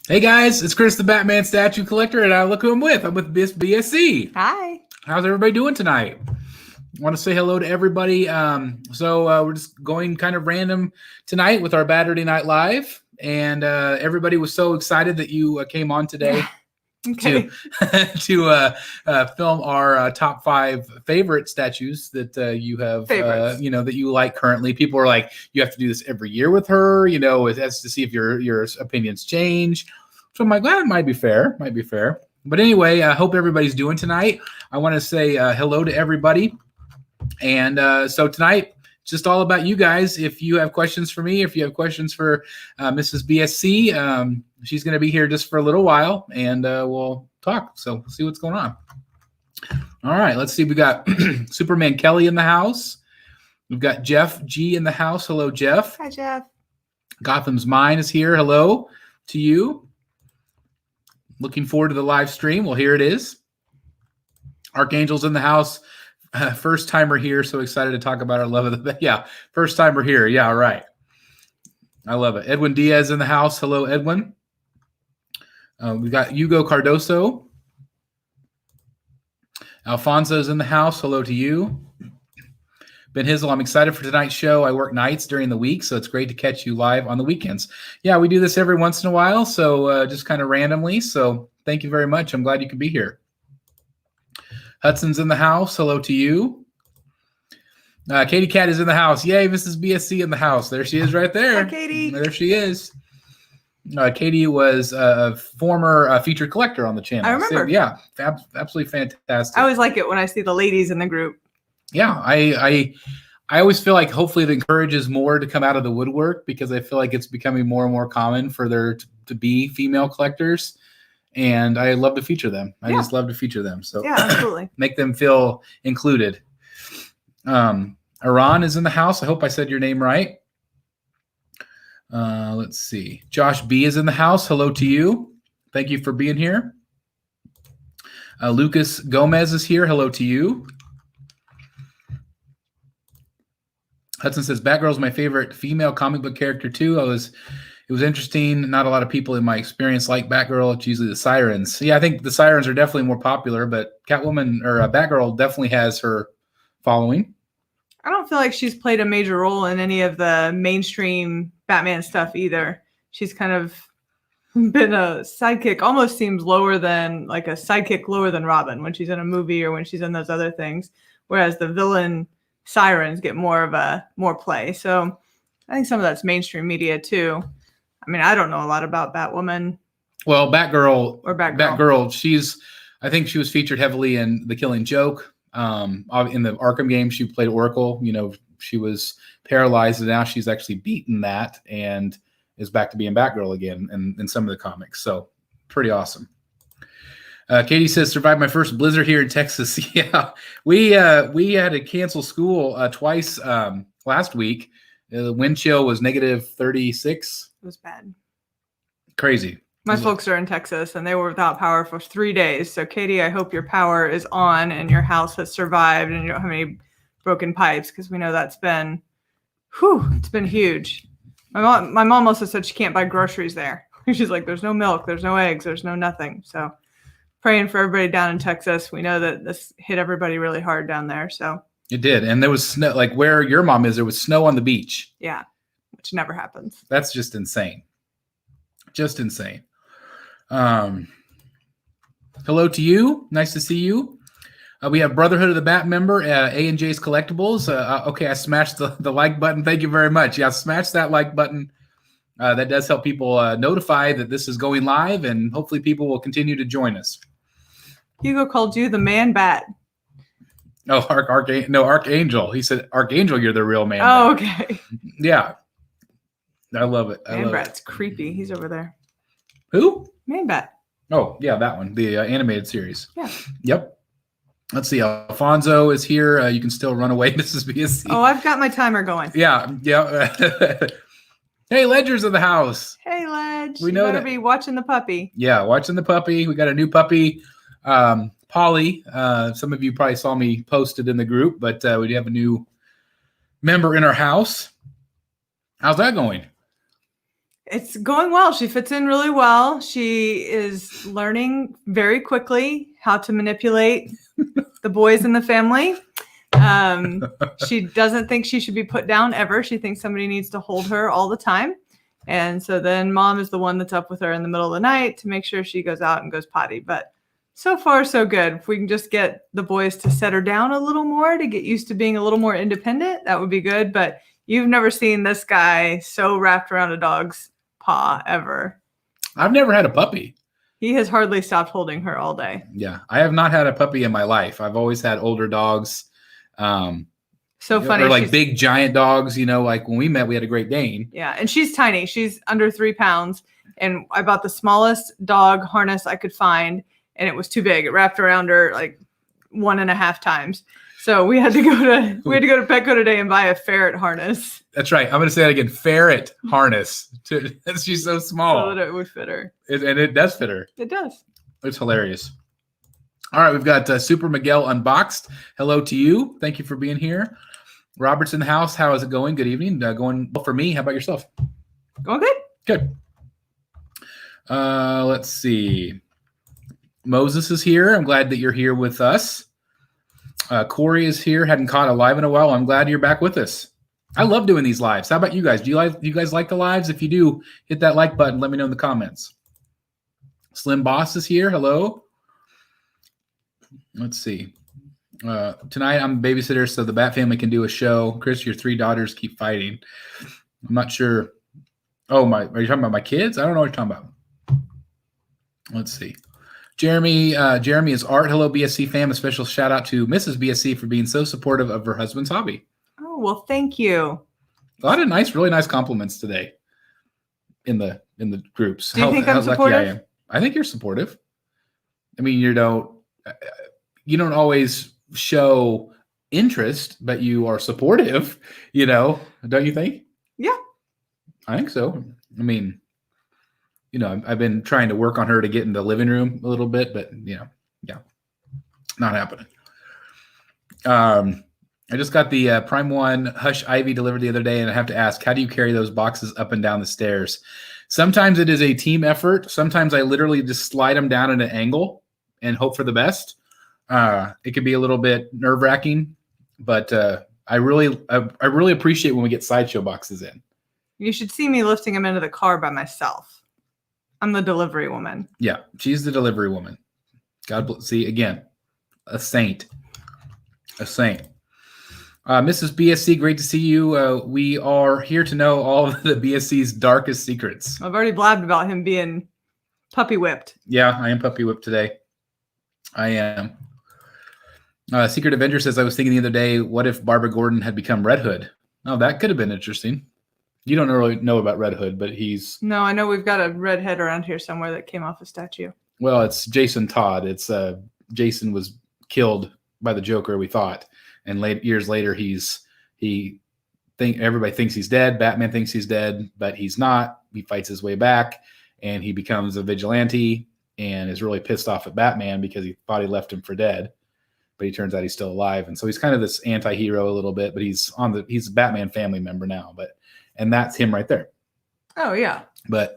Hey guys, it's Chris the Batman Statue Collector, and look who I'm with. I'm with BSC. Hi. How's everybody doing tonight? I want to say hello to everybody. We're just going kind of random tonight with our BATURDAY Night Live, and everybody was so excited that you came on today. Okay. to film our top 5 favorite statues that you have, that you like currently. People are like, you have to do this every year with her, as to see if your opinions change. So I'm like, well, it might be fair. But anyway, I hope everybody's doing tonight. I want to say hello to everybody. And so tonight, just all about you guys. If you have questions for me, if you have questions for Mrs. BSC, she's going to be here just for a little while, and we'll talk. So we'll see what's going on. All right, let's see. We got Superman Kelly in the house. We've got Jeff G in the house. Hello, Jeff. Hi, Jeff. Gotham's Mind is here. Hello to you. Looking forward to the live stream. Well, here it is. Archangel's in the house. First timer here. So excited to talk about our love of the... Yeah, first timer here. Yeah, right. I love it. Edwin Diaz in the house. Hello, Edwin. We got Hugo Cardoso. Alfonso's in the house. Hello to you. Ben Hizzle, I'm excited for tonight's show. I work nights during the week, so it's great to catch you live on the weekends. Yeah, we do this every once in a while, so just kind of randomly. So thank you very much. I'm glad you could be here. Hudson's in the house. Hello to you. Katie Cat is in the house. Yay, Mrs. BSC in the house. There she is right there. Hi, Katie. There she is. Katie was a former featured collector on the channel. I remember. So, yeah, absolutely fantastic. I always like it when I see the ladies in the group. Yeah, I always feel like hopefully it encourages more to come out of the woodwork, because I feel like it's becoming more and more common for there to be female collectors, and I love to feature them. I just love to feature them. So yeah, absolutely. Make them feel included. Iran is in the house. I hope I said your name right. Let's see. Josh B is in the house. Hello to you. Thank you for being here. Lucas Gomez is here. Hello to you. Hudson says, Batgirl is my favorite female comic book character too. It was interesting. Not a lot of people in my experience like Batgirl. It's usually the Sirens. Yeah, I think the Sirens are definitely more popular, but Catwoman or Batgirl definitely has her following. I don't feel like she's played a major role in any of the mainstream Batman stuff either. She's kind of been a sidekick, almost seems lower than Robin when she's in a movie or when she's in those other things. Whereas the villain Sirens get more play. So I think some of that's mainstream media too. I mean, I don't know a lot about Batwoman. Well, Batgirl. Batgirl. I think she was featured heavily in The Killing Joke. In the Arkham game, she played Oracle. She was paralyzed, and now she's actually beaten that and is back to being Batgirl again in some of the comics. So pretty awesome. Katie says, survived my first blizzard here in Texas. Yeah, we had to cancel school twice last week. The wind chill was -36. It was bad. Crazy. My folks are in Texas, and they were without power for 3 days. So, Katie, I hope your power is on and your house has survived and you don't have any broken pipes, because we know that's been, it's been huge. My mom also said she can't buy groceries there. She's like, there's no milk, there's no eggs, there's no nothing. So praying for everybody down in Texas. We know that this hit everybody really hard down there. So it did. And there was snow, like where your mom is, there was snow on the beach. Yeah, which never happens. That's just insane. Just insane. Hello to you. Nice to see you. We have Brotherhood of the Bat member, A&J's Collectibles. Okay, I smashed the like button. Thank you very much. Yeah, smash that like button. That does help people notify that this is going live, and hopefully people will continue to join us. Hugo called you the man bat. Oh, Archangel. He said, Archangel, you're the real man. Oh, bat. okay. Yeah. I love it. Man bat's creepy. He's over there. Who? Man bat. Oh, yeah, that one. The animated series. Yeah. Yep. Let's see. Alfonso is here. You can still run away, Mrs. BSC. Oh, I've got my timer going. Yeah. Hey, Ledger's in the house. Hey, Ledge. We know you better be watching the puppy. Yeah, watching the puppy. We got a new puppy, Polly. Some of you probably saw me posted in the group, but we do have a new member in our house. How's that going? It's going well. She fits in really well. She is learning very quickly how to manipulate the boys in the family. She doesn't think she should be put down ever. She thinks somebody needs to hold her all the time. And so then mom is the one that's up with her in the middle of the night to make sure she goes out and goes potty. But so far, so good. If we can just get the boys to set her down a little more to get used to being a little more independent, that would be good. But you've never seen this guy so wrapped around a dog's paw ever. I've never had a puppy. He has hardly stopped holding her all day. Yeah, I have not had a puppy in my life. I've always had older dogs. So funny. Or like big giant dogs, like when we met, we had a Great Dane. Yeah, and she's tiny. She's under 3 pounds. And I bought the smallest dog harness I could find, and it was too big. It wrapped around her like 1.5 times. So we had to go to Petco today and buy a ferret harness. That's right. I'm going to say that again. Ferret harness. She's so small. So that it would fit her. And it does fit her. It does. It's hilarious. All right, we've got Super Miguel Unboxed. Hello to you. Thank you for being here. Robert's in the house. How is it going? Good evening. Going well for me. How about yourself? Going good. Good. Let's see. Moses is here. I'm glad that you're here with us. Corey is here. Hadn't caught a live in a while. I'm glad you're back with us. I love doing these lives. How about you guys? Do you guys like the lives? If you do, hit that like button. Let me know in the comments. Slim Boss is here. Hello. Let's see. Tonight I'm a babysitter, so the Bat family can do a show. Chris, your 3 daughters keep fighting. I'm not sure. Oh, are you talking about my kids? I don't know what you're talking about. Let's see. Jeremy is Art. Hello, BSC fam. A special shout out to Mrs. BSC for being so supportive of her husband's hobby. Oh, well, thank you. A lot of really nice compliments today in the groups. Do you think I'm supportive? Lucky I am. I think you're supportive. I mean, you don't always show interest, but you are supportive, don't you think? Yeah. I think so. I mean, I've been trying to work on her to get in the living room a little bit, but yeah, not happening. I just got the Prime 1 Hush Ivy delivered the other day, and I have to ask, how do you carry those boxes up and down the stairs? Sometimes it is a team effort. Sometimes I literally just slide them down at an angle and hope for the best. It could be a little bit nerve-wracking, but I really appreciate when we get sideshow boxes in. You should see me lifting them into the car by myself. I'm the delivery woman. Yeah, she's the delivery woman. God bless. See, again, a saint. A saint. Mrs. BSC, great to see you. We are here to know all of the BSC's darkest secrets. I've already blabbed about him being puppy whipped. Yeah, I am puppy whipped today. I am. Secret Avenger says, I was thinking the other day, what if Barbara Gordon had become Red Hood? Oh, that could have been interesting. You don't really know about Red Hood, but he's... No, I know we've got a red head around here somewhere that came off a statue. Well, it's Jason Todd. It's Jason was killed by the Joker, we thought. And years later, everybody thinks he's dead. Batman thinks he's dead, but he's not. He fights his way back, and he becomes a vigilante and is really pissed off at Batman because he thought he left him for dead. But he turns out he's still alive. And so he's kind of this anti-hero a little bit, but he's a Batman family member now. And that's him right there. Oh, yeah. But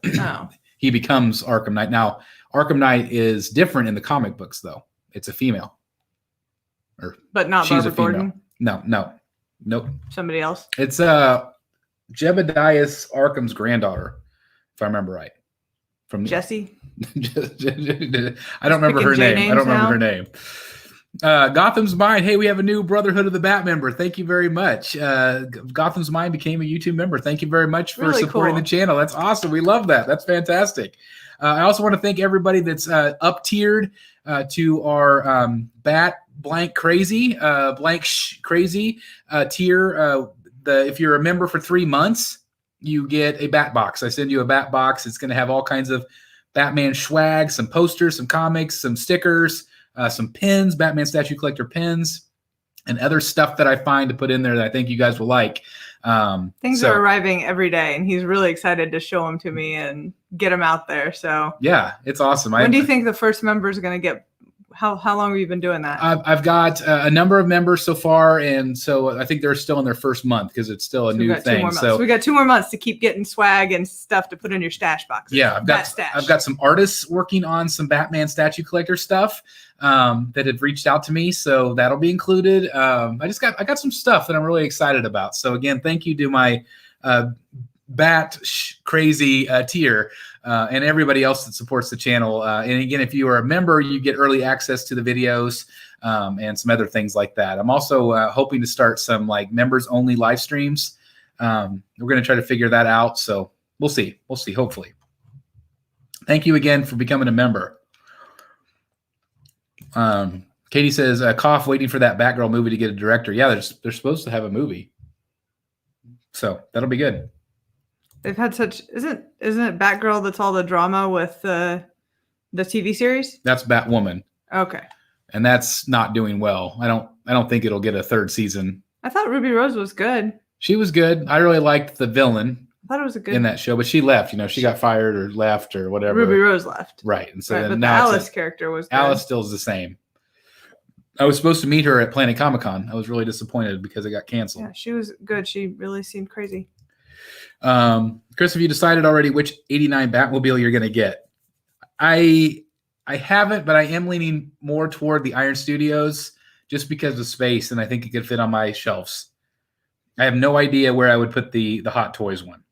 he becomes Arkham Knight. Now, Arkham Knight is different in the comic books, though. It's a female. But not Barbara Gordon? No. Nope. Somebody else? It's Jebediah Arkham's granddaughter, if I remember right. From Jesse? I don't remember her name. Gotham's Mind. Hey, we have a new Brotherhood of the Bat member. Thank you very much. Gotham's Mind became a YouTube member. Thank you very much for supporting the channel. That's awesome. We love that. That's fantastic. I also want to thank everybody that's up-tiered to our Bat blank crazy tier. If you're a member for 3 months, you get a Bat box. I send you a Bat box. It's going to have all kinds of Batman swag, some posters, some comics, some stickers, some pins, Batman statue collector pins, and other stuff that I find to put in there that I think you guys will like. Things are arriving every day, and he's really excited to show them to me and get them out there. So yeah, it's awesome. When do you think the first member is going to get how long have you been doing that? I've got a number of members so far, and so I think they're still in their first month because it's still a new thing. So we got 2 more months to keep getting swag and stuff to put in your stash boxes. Yeah, I've got some artists working on some Batman statue collector stuff that have reached out to me, so that'll be included. I got some stuff that I'm really excited about. So again, thank you to my crazy tier and everybody else that supports the channel. And again, if you are a member, you get early access to the videos and some other things like that. I'm also hoping to start some like members only live streams. We're going to try to figure that out. So we'll see. Hopefully. Thank you again for becoming a member. Katie says, cough, waiting for that Batgirl movie to get a director. Yeah, they're supposed to have a movie. So that'll be good. They've had isn't it Batgirl that's all the drama with the TV series? That's Batwoman. Okay. And that's not doing well. I don't think it'll get a third season. I thought Ruby Rose was good. She was good. I really liked the villain. I thought it was in that show, but she left. She got fired or left or whatever. Ruby Rose left. Right. And so but now the Alice character was good. Alice still is the same. I was supposed to meet her at Planet Comic-Con. I was really disappointed because it got canceled. Yeah, she was good. She really seemed crazy. Chris, have you decided already which 89 Batmobile you're going to get? I haven't, but I am leaning more toward the Iron Studios just because of space, and I think it could fit on my shelves. I have no idea where I would put the Hot Toys one.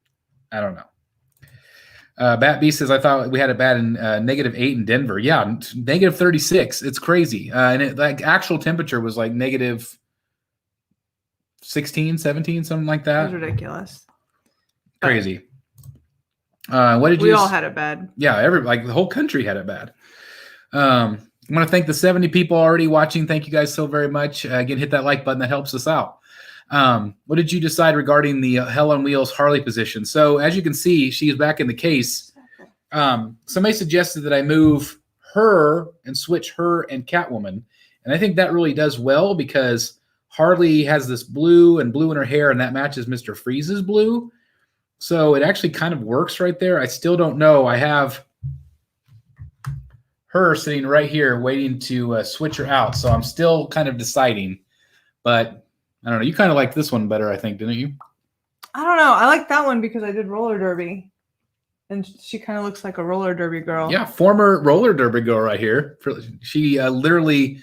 I don't know. Bat Beast says, I thought we had it bad in -8 in Denver. Yeah, -36. It's crazy. And it like actual temperature was like -16, 17, something like that. It was ridiculous. Crazy. What did we all had it bad. Yeah, the whole country had it bad. I want to thank the 70 people already watching. Thank you guys so very much. Again, hit that like button. That helps us out. What did you decide regarding the Hell on Wheels Harley position? So as you can see, she's back in the case. Somebody suggested that I move her and switch her and Catwoman. And I think that really does well because Harley has this blue in her hair, and that matches Mr. Freeze's blue. So it actually kind of works right there. I still don't know. I have her sitting right here waiting to switch her out. So I'm still kind of deciding. But I don't know. You kind of liked this one better, I think, didn't you? I don't know. I like that one because I did roller derby. And she kind of looks like a roller derby girl. Yeah, former roller derby girl right here. She literally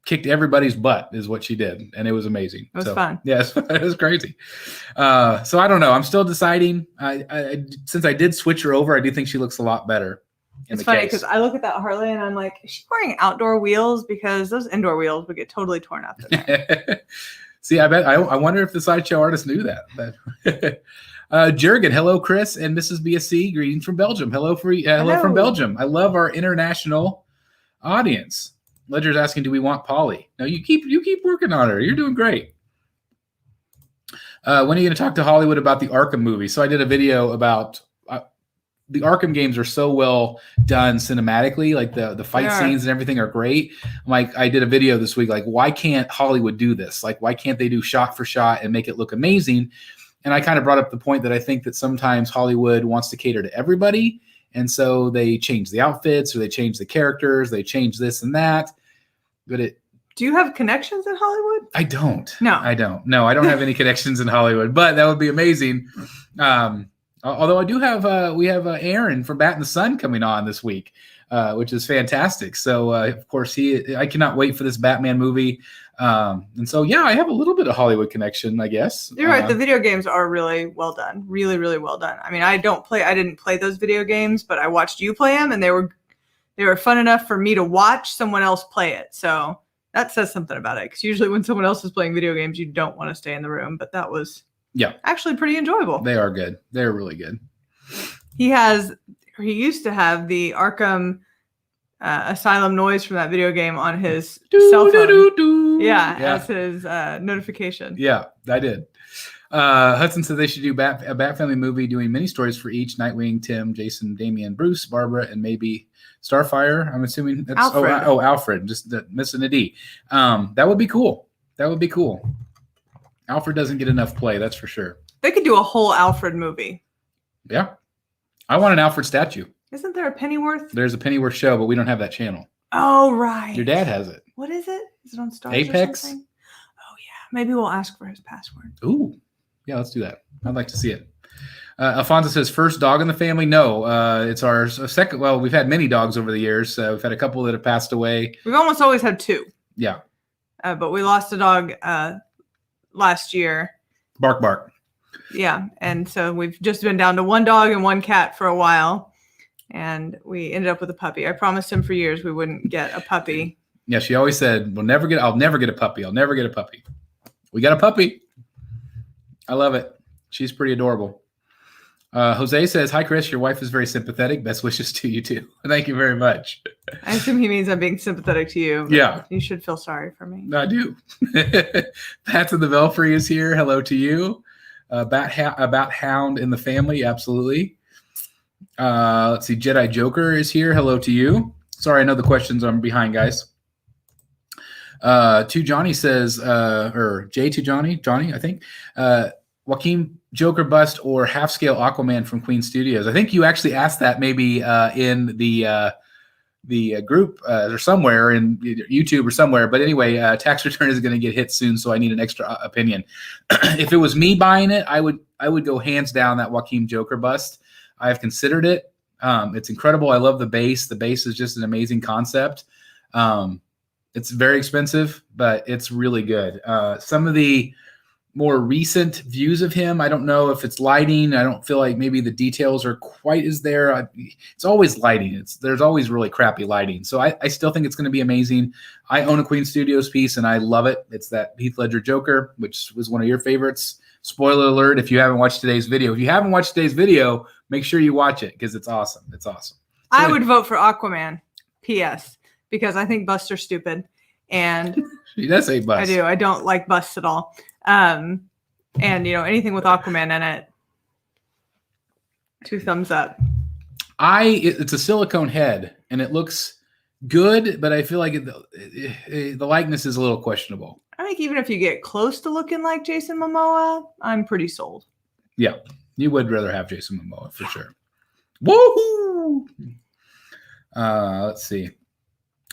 kicked everybody's butt is what she did. And it was amazing. It was fun. Yes, it was crazy. So I don't know. I'm still deciding. Since I did switch her over, I do think she looks a lot better. It's funny because I look at that Harley and I'm like, is she wearing outdoor wheels? Because those indoor wheels would get totally torn up in there. See, I wonder if the sideshow artist knew that. Jurgen, hello, Chris and Mrs. BSC. Greetings from Belgium. Hello from Belgium. I love our international audience. Ledger's asking, do we want Polly? No, you keep working on her. You're doing great. When are you going to talk to Hollywood about the Arkham movie? So I did a video about the Arkham games are so well done cinematically. Like the fight scenes and everything are great. I did a video this week. Like, why can't Hollywood do this? Like, why can't they do shot for shot and make it look amazing? And I kind of brought up the point that I think that sometimes Hollywood wants to cater to everybody. And so they change the outfits or they change the characters. They change this and that. But do you have connections in Hollywood? I don't. No. I don't. No, I don't have any connections in Hollywood, but that would be amazing. Although I do have, we have Aaron from Bat in the Sun coming on this week, which is fantastic. So, of course, I cannot wait for this Batman movie. And so, yeah, I have a little bit of Hollywood connection, I guess. You're right. The video games are really well done. Really, really well done. I mean, I didn't play those video games, but I watched you play them, and they were fun enough for me to watch someone else play it. So that says something about it. Because usually when someone else is playing video games, you don't want to stay in the room. But that was actually pretty enjoyable. They are good. They're really good. He used to have the Arkham Asylum noise from that video game on his cell phone. Yeah, as his notification. Yeah, I did. Hudson said they should do a Bat Family movie doing mini stories for each: Nightwing, Tim, Jason, Damian, Bruce, Barbara, and maybe Starfire. I'm assuming that's Alfred. Alfred, just missing a D. That would be cool. Alfred doesn't get enough play, that's for sure. They could do a whole Alfred movie. Yeah. I want an Alfred statue. Isn't there a Pennyworth? There's a Pennyworth show, but we don't have that channel. Oh, right. Your dad has it. What is it? Is it on Stars Apex? or something? Oh, yeah. Maybe we'll ask for his password. Ooh. Yeah, let's do that. I'd like to see it. Alfonso says, first dog in the family? No, it's our second. Well, we've had many dogs over the years. We've had a couple that have passed away. We've almost always had 2. Yeah. But we lost a dog last year. Bark, bark. Yeah. And so we've just been down to 1 dog and 1 cat for a while. And we ended up with a puppy. I promised him for years we wouldn't get a puppy. Yeah, she always said, I'll never get a puppy. I'll never get a puppy. We got a puppy. I love it. She's pretty adorable. Jose says, hi, Chris. Your wife is very sympathetic. Best wishes to you, too. Thank you very much. I assume he means I'm being sympathetic to you. Yeah. You should feel sorry for me. I do. Pat's in the Belfry is here. Hello to you. About Hound in the family. Absolutely. Let's see. Jedi Joker is here. Hello to you. Sorry, I know the questions I'm behind, guys. To Johnny says, or J to Johnny, I think. Joaquin Joker bust or half scale Aquaman from Queen Studios. I think you actually asked that maybe in the group or somewhere in YouTube or somewhere. But anyway, tax return is going to get hit soon, so I need an extra opinion. If it was me buying it, I would go hands down that Joaquin Joker bust. I've considered it. It's incredible. I love the base. The base is just an amazing concept. It's very expensive, but it's really good. Some of the more recent views of him, I don't know if it's lighting. I don't feel like maybe the details are quite as there. It's always lighting. There's always really crappy lighting. So I still think it's going to be amazing. I own a Queen Studios piece, and I love it. It's that Heath Ledger Joker, which was one of your favorites. Spoiler alert if you haven't watched today's video. If you haven't watched today's video, make sure you watch it because it's awesome. It's awesome. So I would vote for Aquaman, P.S., because I think busts are stupid. And she does say bust. I do. I don't like busts at all. And, anything with Aquaman in it, 2 thumbs up. It's a silicone head, and it looks good, but I feel like the likeness is a little questionable. I think even if you get close to looking like Jason Momoa, I'm pretty sold. Yeah, you would rather have Jason Momoa for sure. Woohoo! Let's see.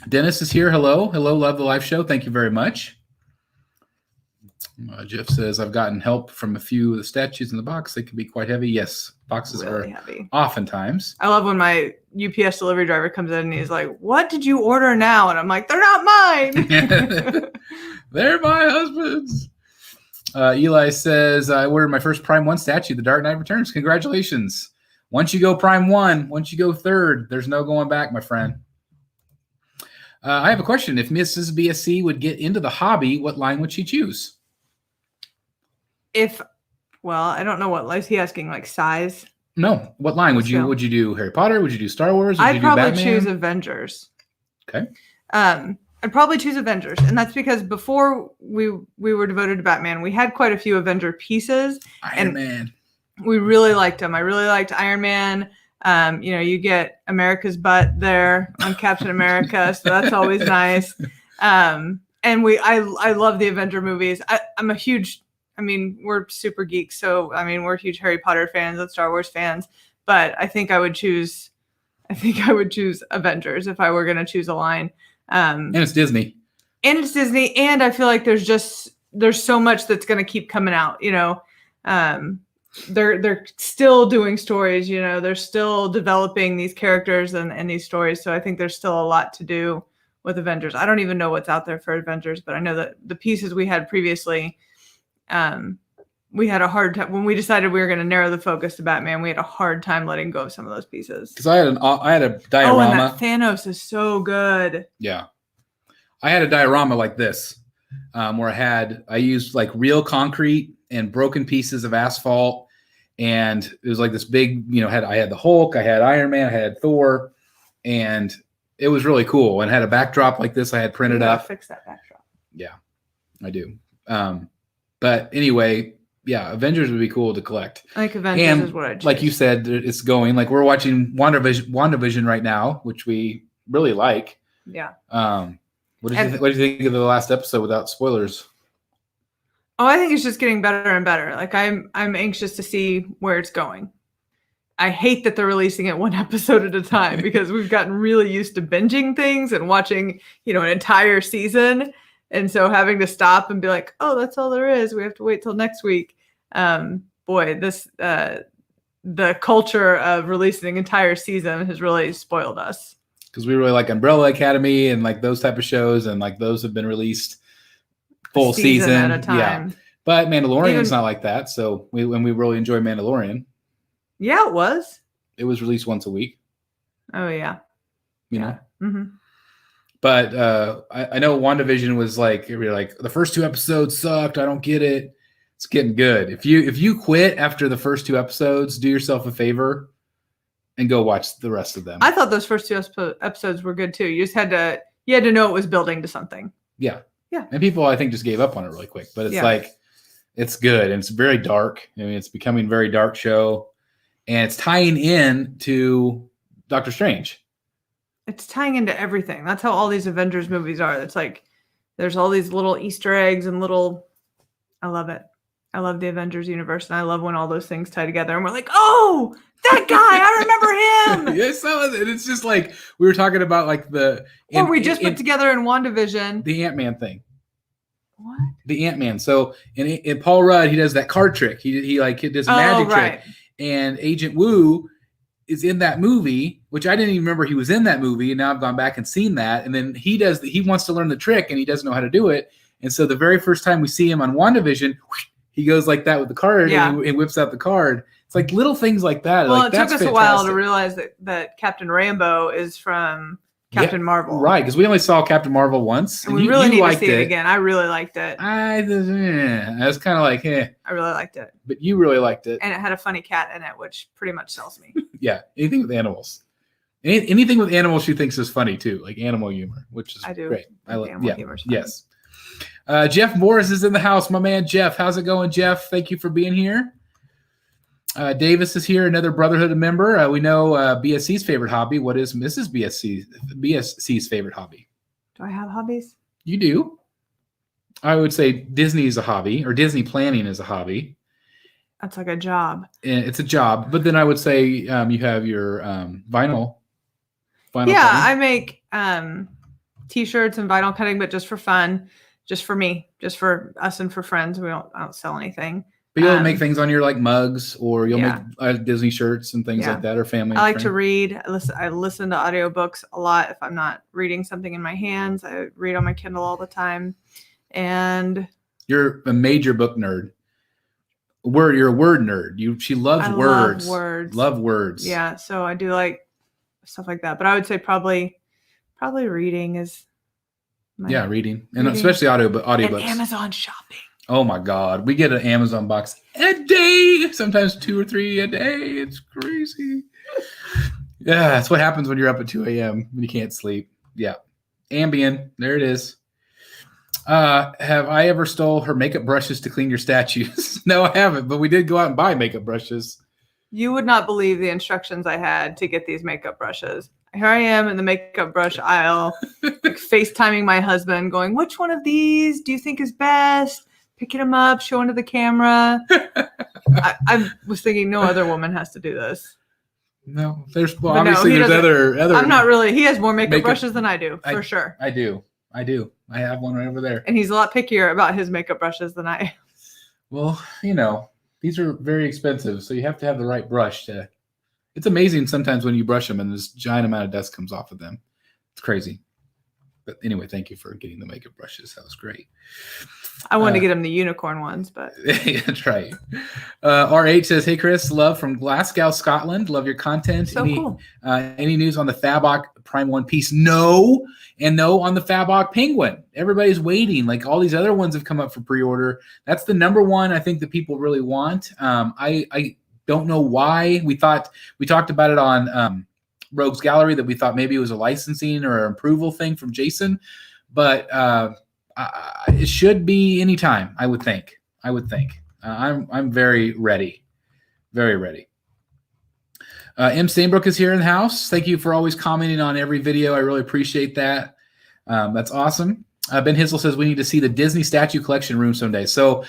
Dennis is here. Hello. Love the live show. Thank you very much. Jeff says, I've gotten help from a few of the statues in the box. They can be quite heavy. Yes, boxes really are heavy. Oftentimes. I love when my UPS delivery driver comes in and he's like, what did you order now? And I'm like, they're not mine. They're my husband's. Eli says, I ordered my first Prime 1 statue. The Dark Knight Returns. Congratulations. Once you go Prime 1, once you go third, there's no going back, my friend. I have a question. If Mrs. BSC would get into the hobby, what line would she choose? I don't know what is he asking, like size? No. What line would you do? Harry Potter? Would you do Star Wars? I'd probably choose Avengers. Okay. I'd probably choose Avengers, and that's because before we were devoted to Batman, we had quite a few Avenger pieces. Iron Man. We really liked them. I really liked Iron Man. You get America's butt there on Captain America, so that's always nice. And I love the Avenger movies. We're super geeks, so we're huge Harry Potter fans and Star Wars fans. But I think I would choose Avengers if I were going to choose a line. And it's Disney. And I feel like there's so much that's going to keep coming out. They're still doing stories. They're still developing these characters and these stories. So I think there's still a lot to do with Avengers. I don't even know what's out there for Avengers, but I know that the pieces we had previously. We had a hard time when we decided we were going to narrow the focus to Batman. We had a hard time letting go of some of those pieces. Because I had a diorama. Oh, and that Thanos is so good. Yeah, I had a diorama like this, where I used like real concrete and broken pieces of asphalt, and it was like this big. I had the Hulk, I had Iron Man, I had Thor, and it was really cool. And had a backdrop like this. I had printed up. Fix that backdrop. Yeah, I do. But anyway, yeah, Avengers would be cool to collect. I think Avengers is what I'd choose. Like you said, it's going. Like we're watching WandaVision right now, which we really like. Yeah. What did you think of the last episode without spoilers? Oh, I think it's just getting better and better. Like I'm anxious to see where it's going. I hate that they're releasing it one episode at a time because we've gotten really used to binging things and watching, an entire season. And so having to stop and be like, oh, that's all there is. We have to wait till next week. Boy, the culture of releasing an entire season has really spoiled us. Because we really like Umbrella Academy and like those type of shows, and like those have been released full season at a time. Yeah. But Mandalorian's not like that. So we really enjoy Mandalorian. Yeah, it was. It was released once a week. Oh yeah. You know. Mm-hmm. But I know WandaVision was like the first 2 episodes sucked. I don't get it. It's getting good. If you quit after the first 2 episodes, do yourself a favor and go watch the rest of them. I thought those first 2 episodes were good too. You just had to know it was building to something. Yeah. Yeah. And people, I think, just gave up on it really quick. But it's it's good. And it's very dark. I mean, it's becoming a very dark show. And it's tying in to Doctor Strange. It's tying into everything. That's how all these Avengers movies are. It's like there's all these little Easter eggs and I love it. I love the Avengers universe, and I love when all those things tie together. And we're like, oh, that guy, I remember him. Yes, and it's just like we were talking about like we just put together in WandaVision the Ant-Man thing. What? The Ant-Man. So in Paul Rudd, he does that card trick. He does a magic trick. And Agent Woo is in that movie, which I didn't even remember he was in that movie. And now I've gone back and seen that. And then he wants to learn the trick and he doesn't know how to do it. And so the very first time we see him on WandaVision, he goes like that with the card and he whips out the card. It's like little things like that. Well, like, it took us a while to realize that Captain Rambeau is from Captain Marvel. Right, because we only saw Captain Marvel once. And we really need to see it again. I really liked it. I was kind of like, I really liked it. But you really liked it. And it had a funny cat in it, which pretty much sells me. Yeah, anything with animals. Anything with animals she thinks is funny, too, like animal humor, which is great. I love animal humor. Yes. Jeff Morris is in the house. My man, Jeff. How's it going, Jeff? Thank you for being here. Davis is here, another Brotherhood member. We know BSC's favorite hobby. What is Mrs. BSC's favorite hobby? Do I have hobbies? You do. I would say Disney is a hobby, or Disney planning is a hobby. That's like a job. It's a job, but then I would say you have your vinyl. Yeah, cutting. I make T-shirts and vinyl cutting, but just for fun, just for me, just for us and for friends. I don't sell anything. But you'll make things on your like mugs, or you'll make Disney shirts and things like that, or family. I like to read. I listen to audiobooks a lot. If I'm not reading something in my hands, I read on my Kindle all the time. And you're a major book nerd. You're a word nerd. She loves words. Love words. Yeah, so I do like stuff like that. But I would say probably reading is. Reading, and especially audiobooks. And Amazon shopping. Oh my God. We get an Amazon box a day, sometimes 2 or 3 a day. It's crazy. Yeah, that's what happens when you're up at 2 a.m. when you can't sleep. Yeah. Ambien. There it is. Have I ever stole her makeup brushes to clean your statues? No, I haven't, but we did go out and buy makeup brushes. You would not believe the instructions I had to get these makeup brushes. Here I am in the makeup brush aisle, like FaceTiming my husband, going, which one of these do you think is best? Picking them up, showing to the camera. I was thinking no other woman has to do this. No, there's other. I'm not really. He has more makeup brushes than I do, for sure. I do. I have one right over there. And he's a lot pickier about his makeup brushes than I am. Well, these are very expensive, so you have to have the right brush to. It's amazing sometimes when you brush them and this giant amount of dust comes off of them. It's crazy. But anyway, thank you for getting the makeup brushes. That was great. I wanted to get him the unicorn ones, but that's right. RH says, "Hey Chris, love from Glasgow, Scotland. Love your content. So cool. Any news on the Fabok Prime One Piece? No, and no on the Fabok Penguin. Everybody's waiting. Like all these other ones have come up for pre-order. That's the number one I think that people really want. I don't know why. We talked about it on Rogues Gallery that we thought maybe it was a licensing or an approval thing from Jason, but it should be anytime. I would think. I'm very ready, very ready. M. Stainbrook is here in the house. Thank you for always commenting on every video. I really appreciate that. That's awesome. Ben Hizzle says we need to see the Disney statue collection room someday. So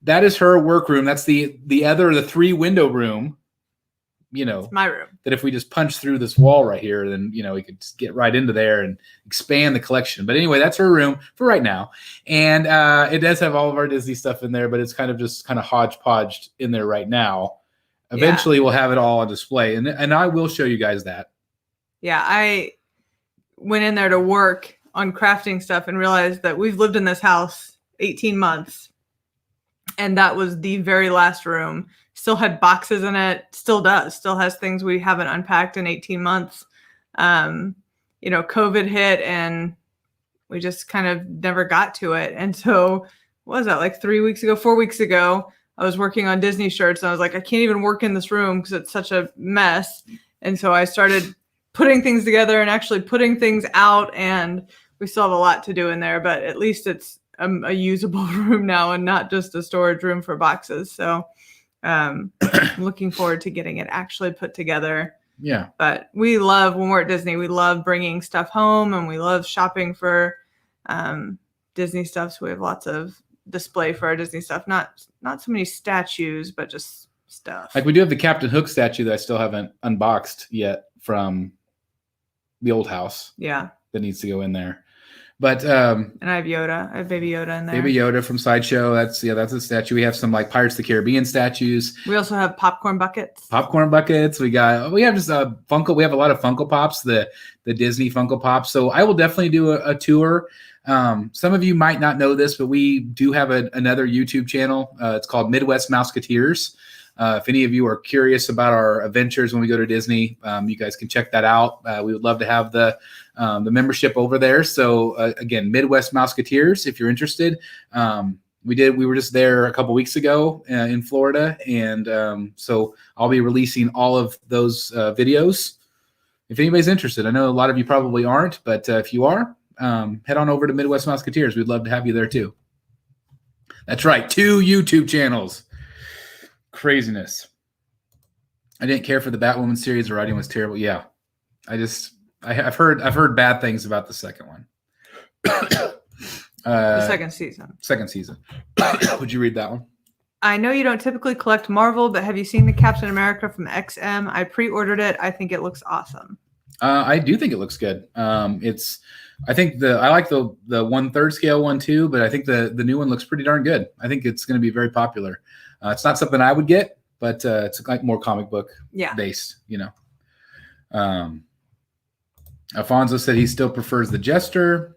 that is her workroom. That's the 3-window room it's my room. That if we just punch through this wall right here, then, we could just get right into there and expand the collection. But anyway, that's her room for right now. And it does have all of our Disney stuff in there, but it's kind of hodgepodged in there right now. Eventually we'll have it all on display, and I will show you guys that. Yeah, I went in there to work on crafting stuff and realized that we've lived in this house 18 months. And that was the very last room. Still had boxes in it. Still does. Still has things we haven't unpacked in 18 months. COVID hit and we just kind of never got to it. And so what was that, like 4 weeks ago, I was working on Disney shirts and I was like, I can't even work in this room because it's such a mess. And so I started putting things together and actually putting things out, and we still have a lot to do in there, but at least it's a usable room now and not just a storage room for boxes. So I'm looking forward to getting it actually put together. Yeah. But we love, when we're at Disney, we love bringing stuff home, and we love shopping for Disney stuff. So we have lots of display for our Disney stuff. Not so many statues, but just stuff. Like we do have the Captain Hook statue that I still haven't unboxed yet from the old house. Yeah. That needs to go in there. But and I have Yoda. I have Baby Yoda in there. Baby Yoda from Sideshow. That's a statue. We have some like Pirates of the Caribbean statues. We also have popcorn buckets. We have just Funko. We have a lot of Funko Pops, the Disney Funko Pops. So I will definitely do a tour. Some of you might not know this, but we do have another YouTube channel. It's called Midwest Mouseketeers. If any of you are curious about our adventures when we go to Disney, you guys can check that out. We would love to have the membership over there. So again, Midwest Mouseketeers, if you're interested. We were just there a couple weeks ago in Florida. And so I'll be releasing all of those videos. If anybody's interested, I know a lot of you probably aren't, but if you are, head on over to Midwest Mouseketeers. We'd love to have you there too. That's right. 2 YouTube channels. Craziness. I didn't care for the Batwoman series. The writing was terrible. Yeah. I've heard bad things about the second one. The second season. Would you read that one? I know you don't typically collect Marvel, but have you seen the Captain America from XM? I pre-ordered it. I think it looks awesome. I do think it looks good. I like the 1/3 scale one too, but I think the new one looks pretty darn good. I think it's going to be very popular. It's not something I would get, but it's like more comic book based, Alfonso said he still prefers the Jester.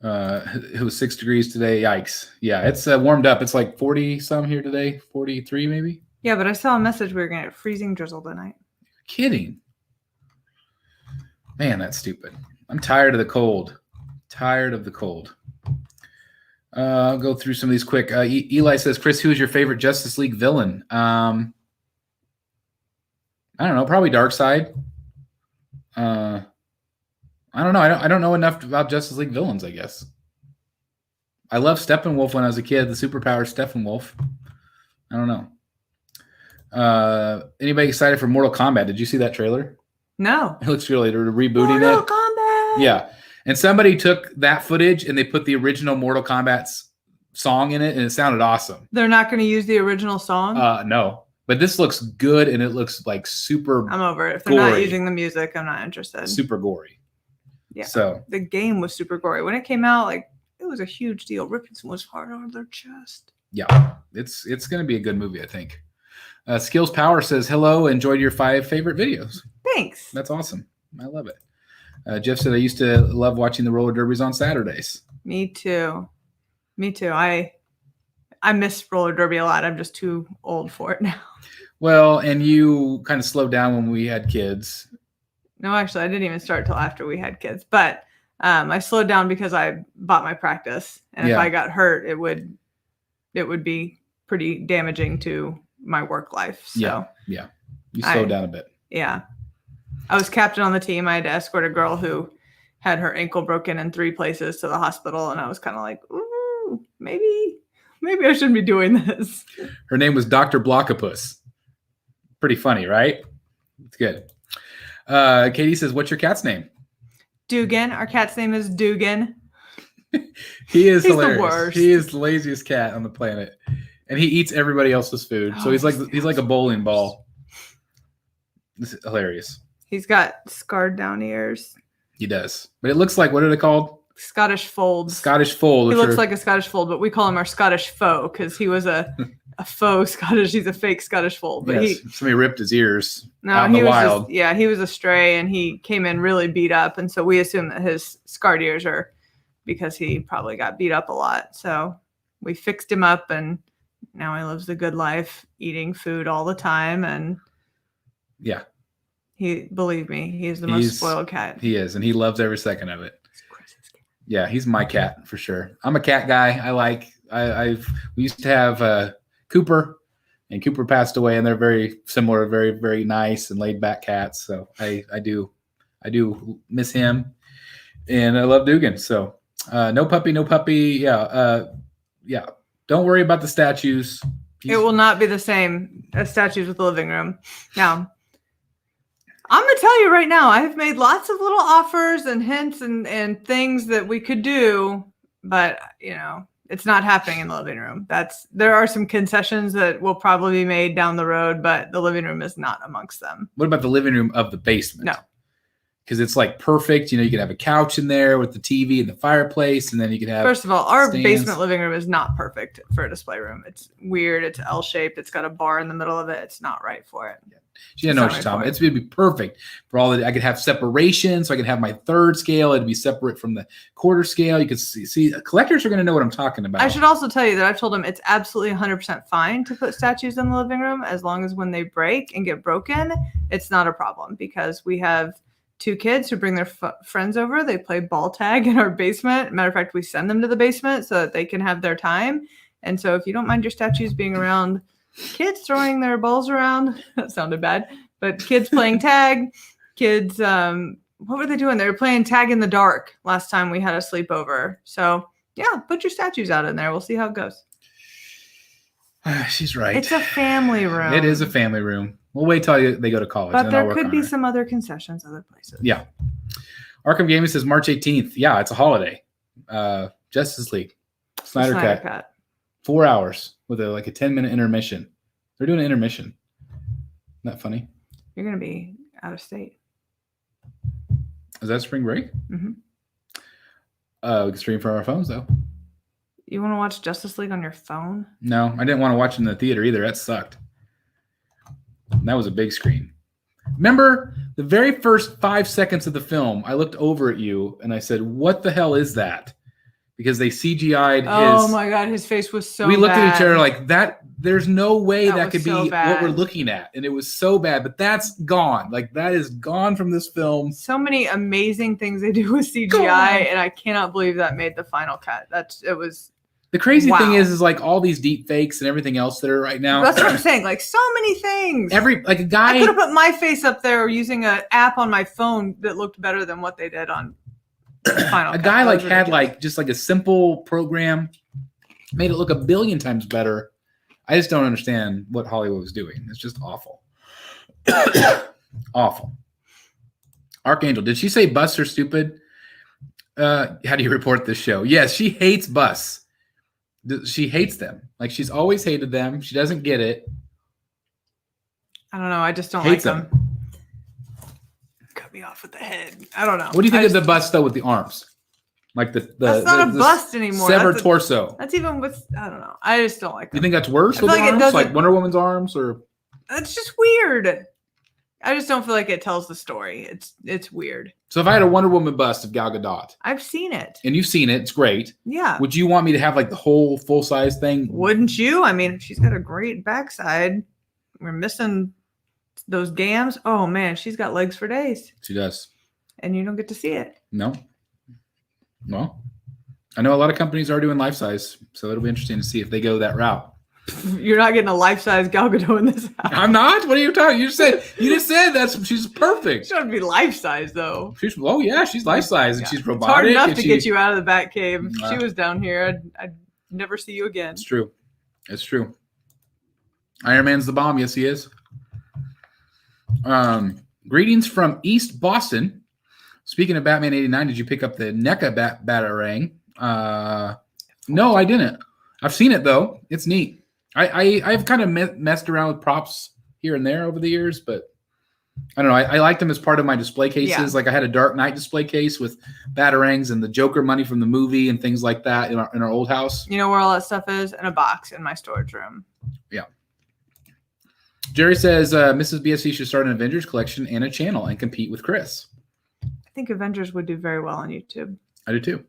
It was 6 degrees today. Yikes. Yeah, it's warmed up. It's like 40 some here today, 43 maybe. Yeah, but I saw a message we were going to get freezing drizzle tonight. You're kidding. Man, that's stupid. I'm tired of the cold. I'll go through some of these quick. Eli says, Chris, who is your favorite Justice League villain? I don't know. Probably Darkseid. I don't know. I don't know enough about Justice League villains, I guess. I loved Steppenwolf when I was a kid. The superpower Steppenwolf. I don't know. Anybody excited for Mortal Kombat? Did you see that trailer? No. It looks really, they're rebooting it. Mortal Kombat. Yeah. And somebody took that footage and they put the original Mortal Kombat song in it, and it sounded awesome. They're not going to use the original song? No. But this looks good, and it looks like super I'm over it. If they're not using the music, I'm not interested. Super gory. Yeah. So the game was super gory. When it came out, it was a huge deal. Ripping someone's heart out of their chest. Yeah. It's going to be a good movie, I think. Skills Power says, hello, enjoyed your 5 favorite videos. Thanks. That's awesome. I love it. Jeff said, I used to love watching the roller derbies on Saturdays. Me too. I miss roller derby a lot. I'm just too old for it now. Well, and you kind of slowed down when we had kids. No, actually, I didn't even start till after we had kids. But I slowed down because I bought my practice. And if I got hurt, it would be pretty damaging to my work life. So yeah. You slowed down a bit. Yeah. I was captain on the team. I had to escort a girl who had her ankle broken in 3 places to the hospital. And I was kind of like, ooh, maybe I shouldn't be doing this. Her name was Dr. Blockopus. Pretty funny, right? It's good. Katie says, what's your cat's name? Dugan. Our cat's name is Dugan. He's hilarious. The worst. He is the laziest cat on the planet. And he eats everybody else's food. So he's like a bowling ball. This is hilarious. He's got scarred down ears. He does. But it looks like, what are they called? Scottish folds. Scottish fold. He looks like a Scottish fold, but we call him our Scottish foe because he was a faux Scottish. He's a fake Scottish fold. But somebody ripped his ears out in the wild. He was a stray, and he came in really beat up. And so we assume that his scarred ears are because he probably got beat up a lot. So we fixed him up, and now he lives a good life, eating food all the time. And yeah, believe me, he's the most spoiled cat. He is, and he loves every second of it. Yeah, he's my cat for sure. I'm a cat guy. We used to have Cooper, and Cooper passed away, and they're very similar, very, very nice and laid back cats. So I do miss him, and I love Dugan. So no puppy. Yeah. Don't worry about the statues. It will not be the same as statues with the living room. Now, I'm going to tell you right now, I have made lots of little offers and hints and things that we could do, but, it's not happening in the living room. There are some concessions that will probably be made down the road, but the living room is not amongst them. What about the living room of the basement? No. Because it's like perfect. You can have a couch in there with the TV and the fireplace, and then you can have. First of all, our basement living room is not perfect for a display room. It's weird. It's L-shaped. It's got a bar in the middle of it. It's not right for it. Yeah. She didn't know what she's talking about. It's going to be perfect for all that. I could have separation, so I could have my third scale. It'd be separate from the quarter scale. You could see collectors are going to know what I'm talking about. I should also tell you that I've told them it's absolutely 100% fine to put statues in the living room as long as when they break and get broken, it's not a problem because we have 2 kids who bring their friends over. They play ball tag in our basement. Matter of fact, we send them to the basement so that they can have their time. And so if you don't mind your statues being around kids throwing their balls around, that sounded bad, but kids playing tag, kids, what were they doing? They were playing tag in the dark last time we had a sleepover. So yeah, put your statues out in there. We'll see how it goes. She's right. It's a family room. It is a family room. We'll wait till they go to college. But there could be some other concessions other places. Yeah. Arkham Gaming says March 18th. Yeah, it's a holiday. Justice League. Snyder Cut. 4 hours with a 10-minute intermission. They're doing an intermission. Isn't that funny? You're going to be out of state. Is that spring break? Mm-hmm. We can stream from our phones, though. You want to watch Justice League on your phone? No, I didn't want to watch it in the theater either. That sucked. That was a big screen. Remember the very first 5 seconds of the film, I looked over at you and I said, what the hell is that? Because they CGI'd his... Oh my God, his face was so bad. We looked at each other like that. There's no way that could be what we're looking at. And it was so bad, but that's gone. That is gone from this film. So many amazing things they do with CGI, and I cannot believe that made the final cut. It was... The crazy thing is all these deep fakes and everything else that are right now. That's what I'm saying. So many things. A guy. I could have put my face up there using an app on my phone that looked better than what they did on Final Cut. A guy had just a simple program, made it look a billion times better. I just don't understand what Hollywood was doing. It's just awful. Awful. Archangel, did she say busts are stupid? How do you report this show? Yes, she hates busts. She hates them. She's always hated them. She doesn't get it. I don't know. I just don't like them. Cut me off with the head. I don't know. What do you think of the bust though with the arms? That's not a bust anymore. Severed torso. That's even with I don't know. I just don't like them. You think that's worse with the arms? Like Wonder Woman's arms or? That's just weird. I just don't feel like it tells the story. It's weird. So if I had a Wonder Woman bust of Gal Gadot. I've seen it. And you've seen it. It's great. Yeah. Would you want me to have the whole full-size thing? Wouldn't you? I mean, she's got a great backside. We're missing those gams. Oh, man. She's got legs for days. She does. And you don't get to see it. No. Well, I know a lot of companies are doing life-size, so it'll be interesting to see if they go that route. You're not getting a life-size Gal Gadot in this house. I'm not. What are you talking? You just said she's perfect. She's trying to be life-size though. She's life-size and she's robotic. It's hard enough to get you out of the bat cave. If she was down here, I'd never see you again. It's true. It's true. Iron Man's the bomb. Yes, he is. Greetings from East Boston. Speaking of Batman 89, did you pick up the NECA Batarang? No, I didn't. I've seen it though. It's neat. I've kind of messed around with props here and there over the years, but I don't know. I like them as part of my display cases. Yeah. Like I had a Dark Knight display case with Batarangs and the Joker money from the movie and things like that in our old house. You know where all that stuff is? In a box in my storage room. Yeah. Jerry says Mrs. BSC should start an Avengers collection and a channel and compete with Chris. I think Avengers would do very well on YouTube. I do too.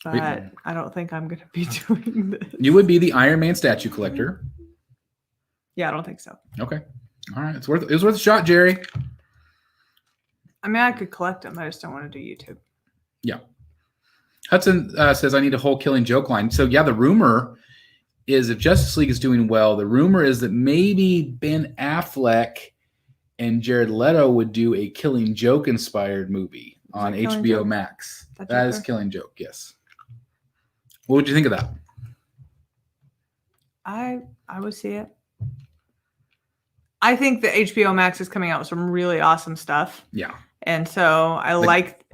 But I don't think I'm going to be doing this. You would be the Iron Man statue collector. Yeah, I don't think so. Okay. All right. It was worth a shot, Jerry. I mean, I could collect them. I just don't want to do YouTube. Yeah. Hudson says, I need a whole Killing Joke line. So, yeah, the rumor is if Justice League is doing well, the rumor is that maybe Ben Affleck and Jared Leto would do a Killing Joke inspired movie on HBO Max. That is Killing Joke, yes. What would you think of that? I would see it. I think that HBO Max is coming out with some really awesome stuff. Yeah. And so I like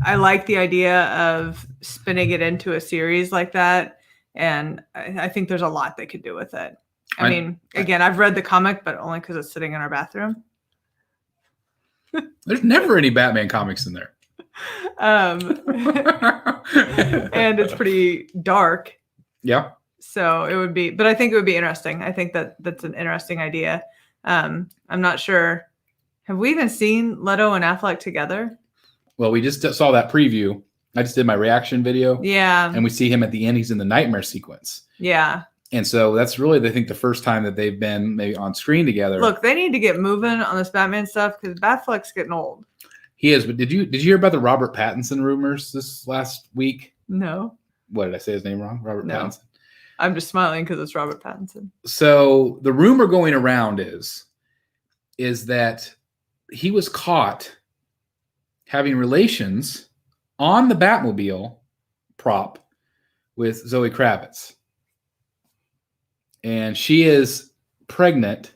the idea of spinning it into a series like that. And I think there's a lot they could do with it. I mean, again, I've read the comic, but only because it's sitting in our bathroom. There's never any Batman comics in there. And it's pretty dark. Yeah. So it would be, but I think it would be interesting. I think that's an interesting idea. I'm not sure. Have we even seen Leto and Affleck together? Well, we just saw that preview. I just did my reaction video. Yeah. And we see him at the end. He's in the nightmare sequence. Yeah. And so that's really, I think, the first time that they've been maybe on screen together. Look, they need to get moving on this Batman stuff because Batfleck's getting old. He is. But did you hear about the Robert Pattinson rumors this last week? No. What, did I say his name wrong? Robert Pattinson. I'm just smiling because it's Robert Pattinson. So the rumor going around is that he was caught having relations on the Batmobile prop with Zoe Kravitz. And she is pregnant.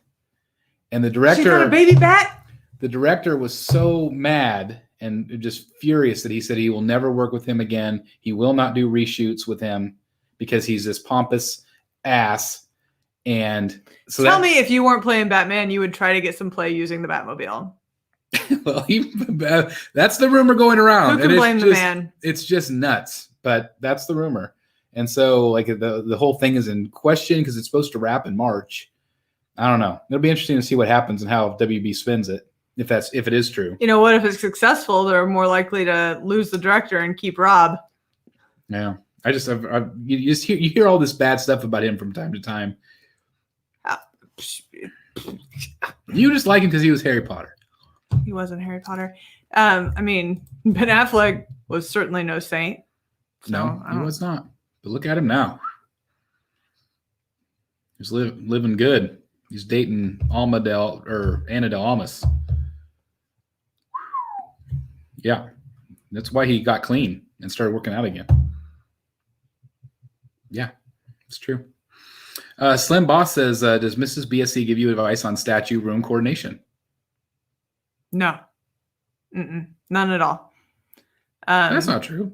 And the director... She got a baby bat? The director was so mad and just furious that he said he will never work with him again. He will not do reshoots with him because he's this pompous ass. And so tell me if you weren't playing Batman, you would try to get some play using the Batmobile. Well, that's the rumor going around. Who can blame the man? It's just nuts, but that's the rumor. And so like the whole thing is in question because it's supposed to wrap in March. I don't know. It'll be interesting to see what happens and how WB spins it. If it is true. You know, what if it's successful? They're more likely to lose the director and keep Rob. Yeah. You hear all this bad stuff about him from time to time. You just like him because he was Harry Potter. He wasn't Harry Potter. I mean, Ben Affleck was certainly no saint. So no, he was not. But look at him now. He's living good. He's dating Anna de Almas. Yeah, that's why he got clean and started working out again. Yeah, it's true. Slim Boss says, does Mrs. BSC give you advice on statue room coordination? No. None at all. That's not true.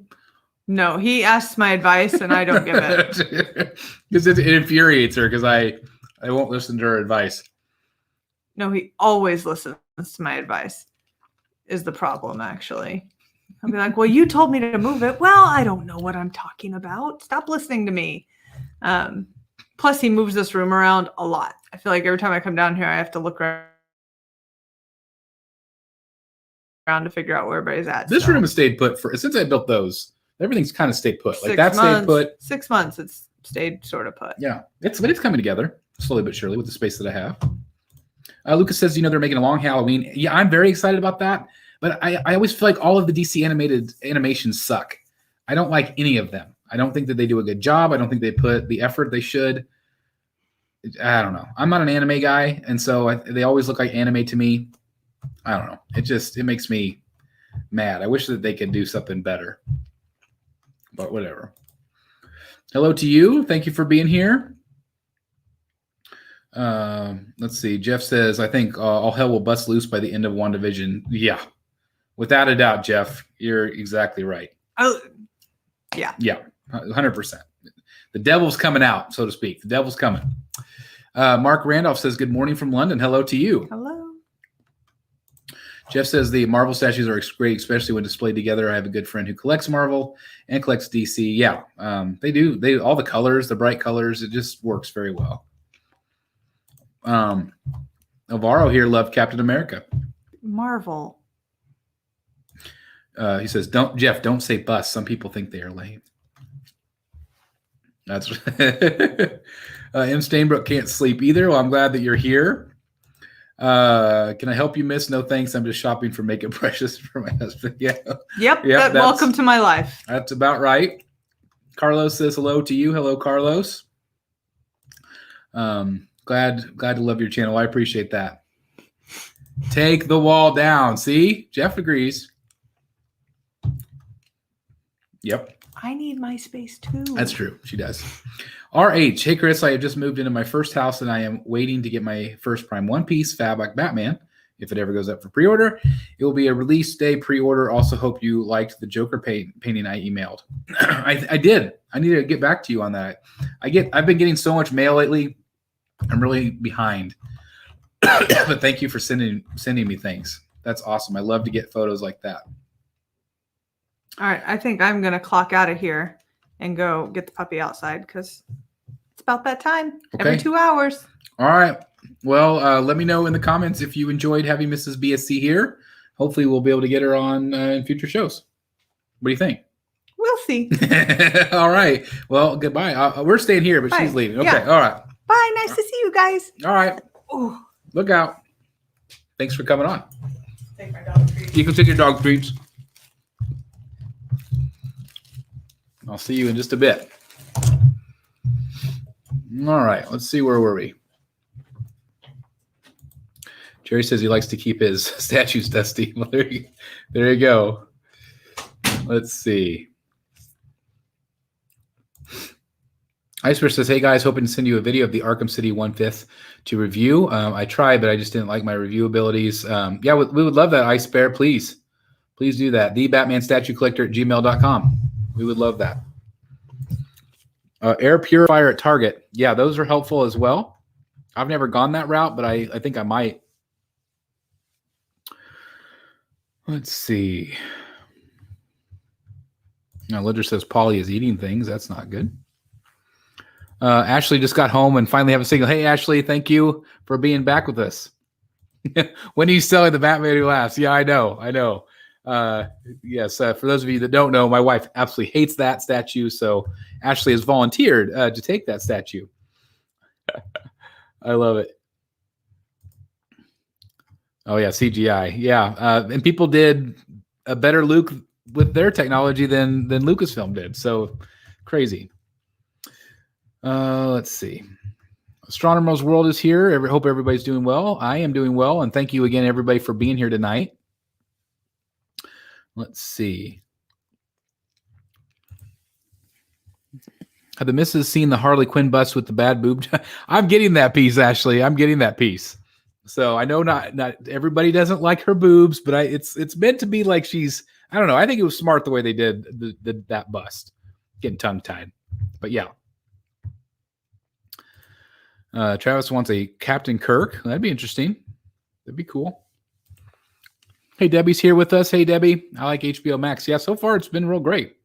No, he asks my advice and I don't give it. Because it infuriates her because I won't listen to her advice. No, he always listens to my advice. Is the problem, actually. I'll be like, well, you told me to move it. Well, I don't know what I'm talking about. Stop listening to me. Plus, he moves this room around a lot. I feel like every time I come down here, I have to look around to figure out where everybody's at. This room has stayed put since I built those. Everything's kind of stayed put. Like that stayed put. 6 months, it's stayed sort of put. Yeah, it's coming together slowly but surely with the space that I have. Lucas says, they're making a long Halloween. Yeah, I'm very excited about that. But I always feel like all of the DC animations suck. I don't like any of them. I don't think that they do a good job. I don't think they put the effort they should. I don't know. I'm not an anime guy, and so they always look like anime to me. I don't know. It makes me mad. I wish that they could do something better. But whatever. Hello to you. Thank you for being here. Let's see. Jeff says, I think all hell will bust loose by the end of WandaVision. Yeah. Without a doubt, Jeff, you're exactly right. Oh, yeah. Yeah, 100%. The devil's coming out, so to speak. The devil's coming. Mark Randolph says, good morning from London. Hello to you. Hello. Jeff says the Marvel statues are great, especially when displayed together. I have a good friend who collects Marvel and collects DC. Yeah, they do. They all the colors, the bright colors. It just works very well. Alvaro here loved Captain America. Marvel. He says, don't say bust. Some people think they are lame. That's M. Stainbrook can't sleep either. Well, I'm glad that you're here. Can I help you, miss? No thanks. I'm just shopping for makeup brushes for my husband. Yeah. Yep. Welcome to my life. That's about right. Carlos says hello to you. Hello, Carlos. Glad to love your channel. I appreciate that. Take the wall down. See? Jeff agrees. Yep. I need my space too. That's true. She does. RH. Hey, Chris, I have just moved into my first house and I am waiting to get my first Prime One Piece Fab like Batman. If it ever goes up for pre-order, it will be a release day pre-order. Also, hope you liked the Joker painting I emailed. I did. I need to get back to you on that. I've been getting so much mail lately. I'm really behind. But thank you for sending me things. That's awesome. I love to get photos like that. All right, I think I'm going to clock out of here and go get the puppy outside because it's about that time. Okay. Every 2 hours. All right. Well, let me know in the comments if you enjoyed having Mrs. BSC here. Hopefully, we'll be able to get her on in future shows. What do you think? We'll see. All right. Well, goodbye. We're staying here, but Bye. She's leaving. Okay. Yeah. All right. Bye. Nice to see you guys. All right. Ooh. Look out. Thanks for coming on. Take my dog treats. You can take your dog treats. I'll see you in just a bit. All right, let's see, where were we? Jerry says he likes to keep his statues dusty. Well, there you go. Let's see. Iceberg says, hey guys, hoping to send you a video of the Arkham City 1/5 to review. I tried, but I just didn't like my review abilities. Yeah, we would love that, Ice Bear. Please do that. TheBatmanStatueCollector@gmail.com. We would love that. Air purifier at Target. Yeah, those are helpful as well. I've never gone that route, but I think I might. Let's see. Now, Ledger says Polly is eating things. That's not good. Ashley just got home and finally have a signal. Hey, Ashley, thank you for being back with us. When are you selling the Batman Who Laughs? Yeah, I know. Yes, for those of you that don't know, my wife absolutely hates that statue, so Ashley has volunteered to take that statue. I love it. Oh yeah, CGI. Yeah, and people did a better Luke with their technology than Lucasfilm did. So crazy. Let's see. Astronomer's World is here. Hope everybody's doing well. I am doing well, and thank you again, everybody, for being here tonight. Let's see. Have the missus seen the Harley Quinn bust with the bad boob? I'm getting that piece, Ashley. I'm getting that piece. So I know not everybody doesn't like her boobs, but it's meant to be like she's, I don't know. I think it was smart the way they did that bust. Getting tongue-tied. But yeah. Travis wants a Captain Kirk. That'd be interesting. That'd be cool. Hey, Debbie's here with us. Hey, Debbie. I like HBO Max. Yeah, so far it's been real great.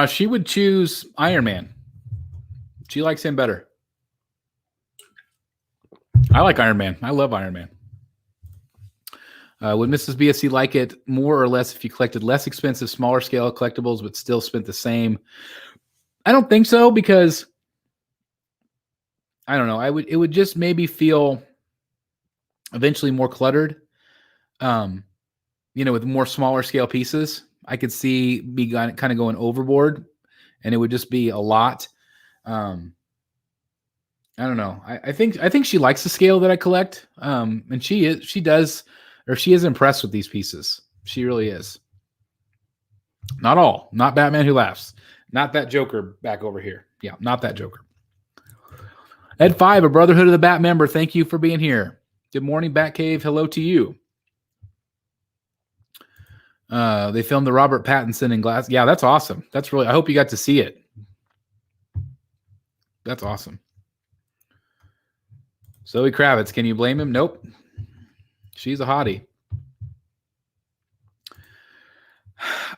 She would choose Iron Man. She likes him better. I like Iron Man. I love Iron Man. Would Mrs. BSC like it more or less if you collected less expensive, smaller scale collectibles but still spent the same? I don't think so, because I don't know. It would just maybe feel eventually more cluttered. With more smaller scale pieces, I could see me kind of going overboard, and it would just be a lot. I don't know. I think she likes the scale that I collect. And she is impressed with these pieces. She really is. Not all. Not Batman Who Laughs. Not that Joker back over here. Yeah, not that Joker. Ed 5, a Brotherhood of the Bat member. Thank you for being here. Good morning, Batcave. Hello to you. They filmed the Robert Pattinson in glass. Yeah, that's awesome. That's really, I hope you got to see it. That's awesome. Zoe Kravitz, can you blame him? Nope. She's a hottie.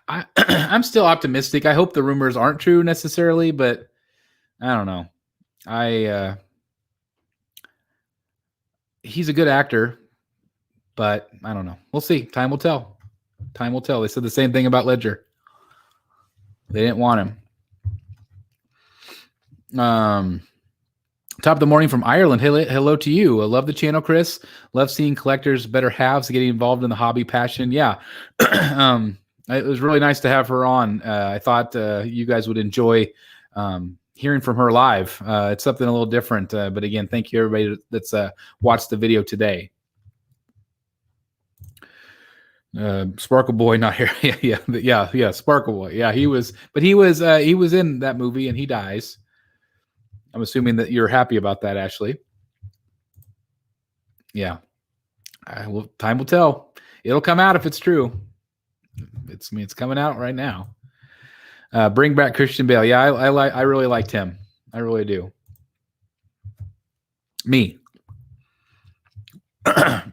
I'm still optimistic. I hope the rumors aren't true necessarily, but I don't know. He's a good actor, but I don't know. We'll see. Time will tell. Time will tell. They said the same thing about Ledger. They didn't want him. Top of the morning from Ireland. Hello to you. I love the channel, Chris. Love seeing collectors, better halves, getting involved in the hobby passion. Yeah. It was really nice to have her on. I thought you guys would enjoy hearing from her live. It's something a little different. But again, thank you everybody that's watched the video today. Sparkle Boy, not here. yeah. Sparkle Boy. Yeah, he was in that movie and he dies. I'm assuming that you're happy about that, Ashley. Yeah. Time will tell. It'll come out if it's true. It's coming out right now. Bring back Christian Bale. Yeah, I really liked him. I really do. Me. I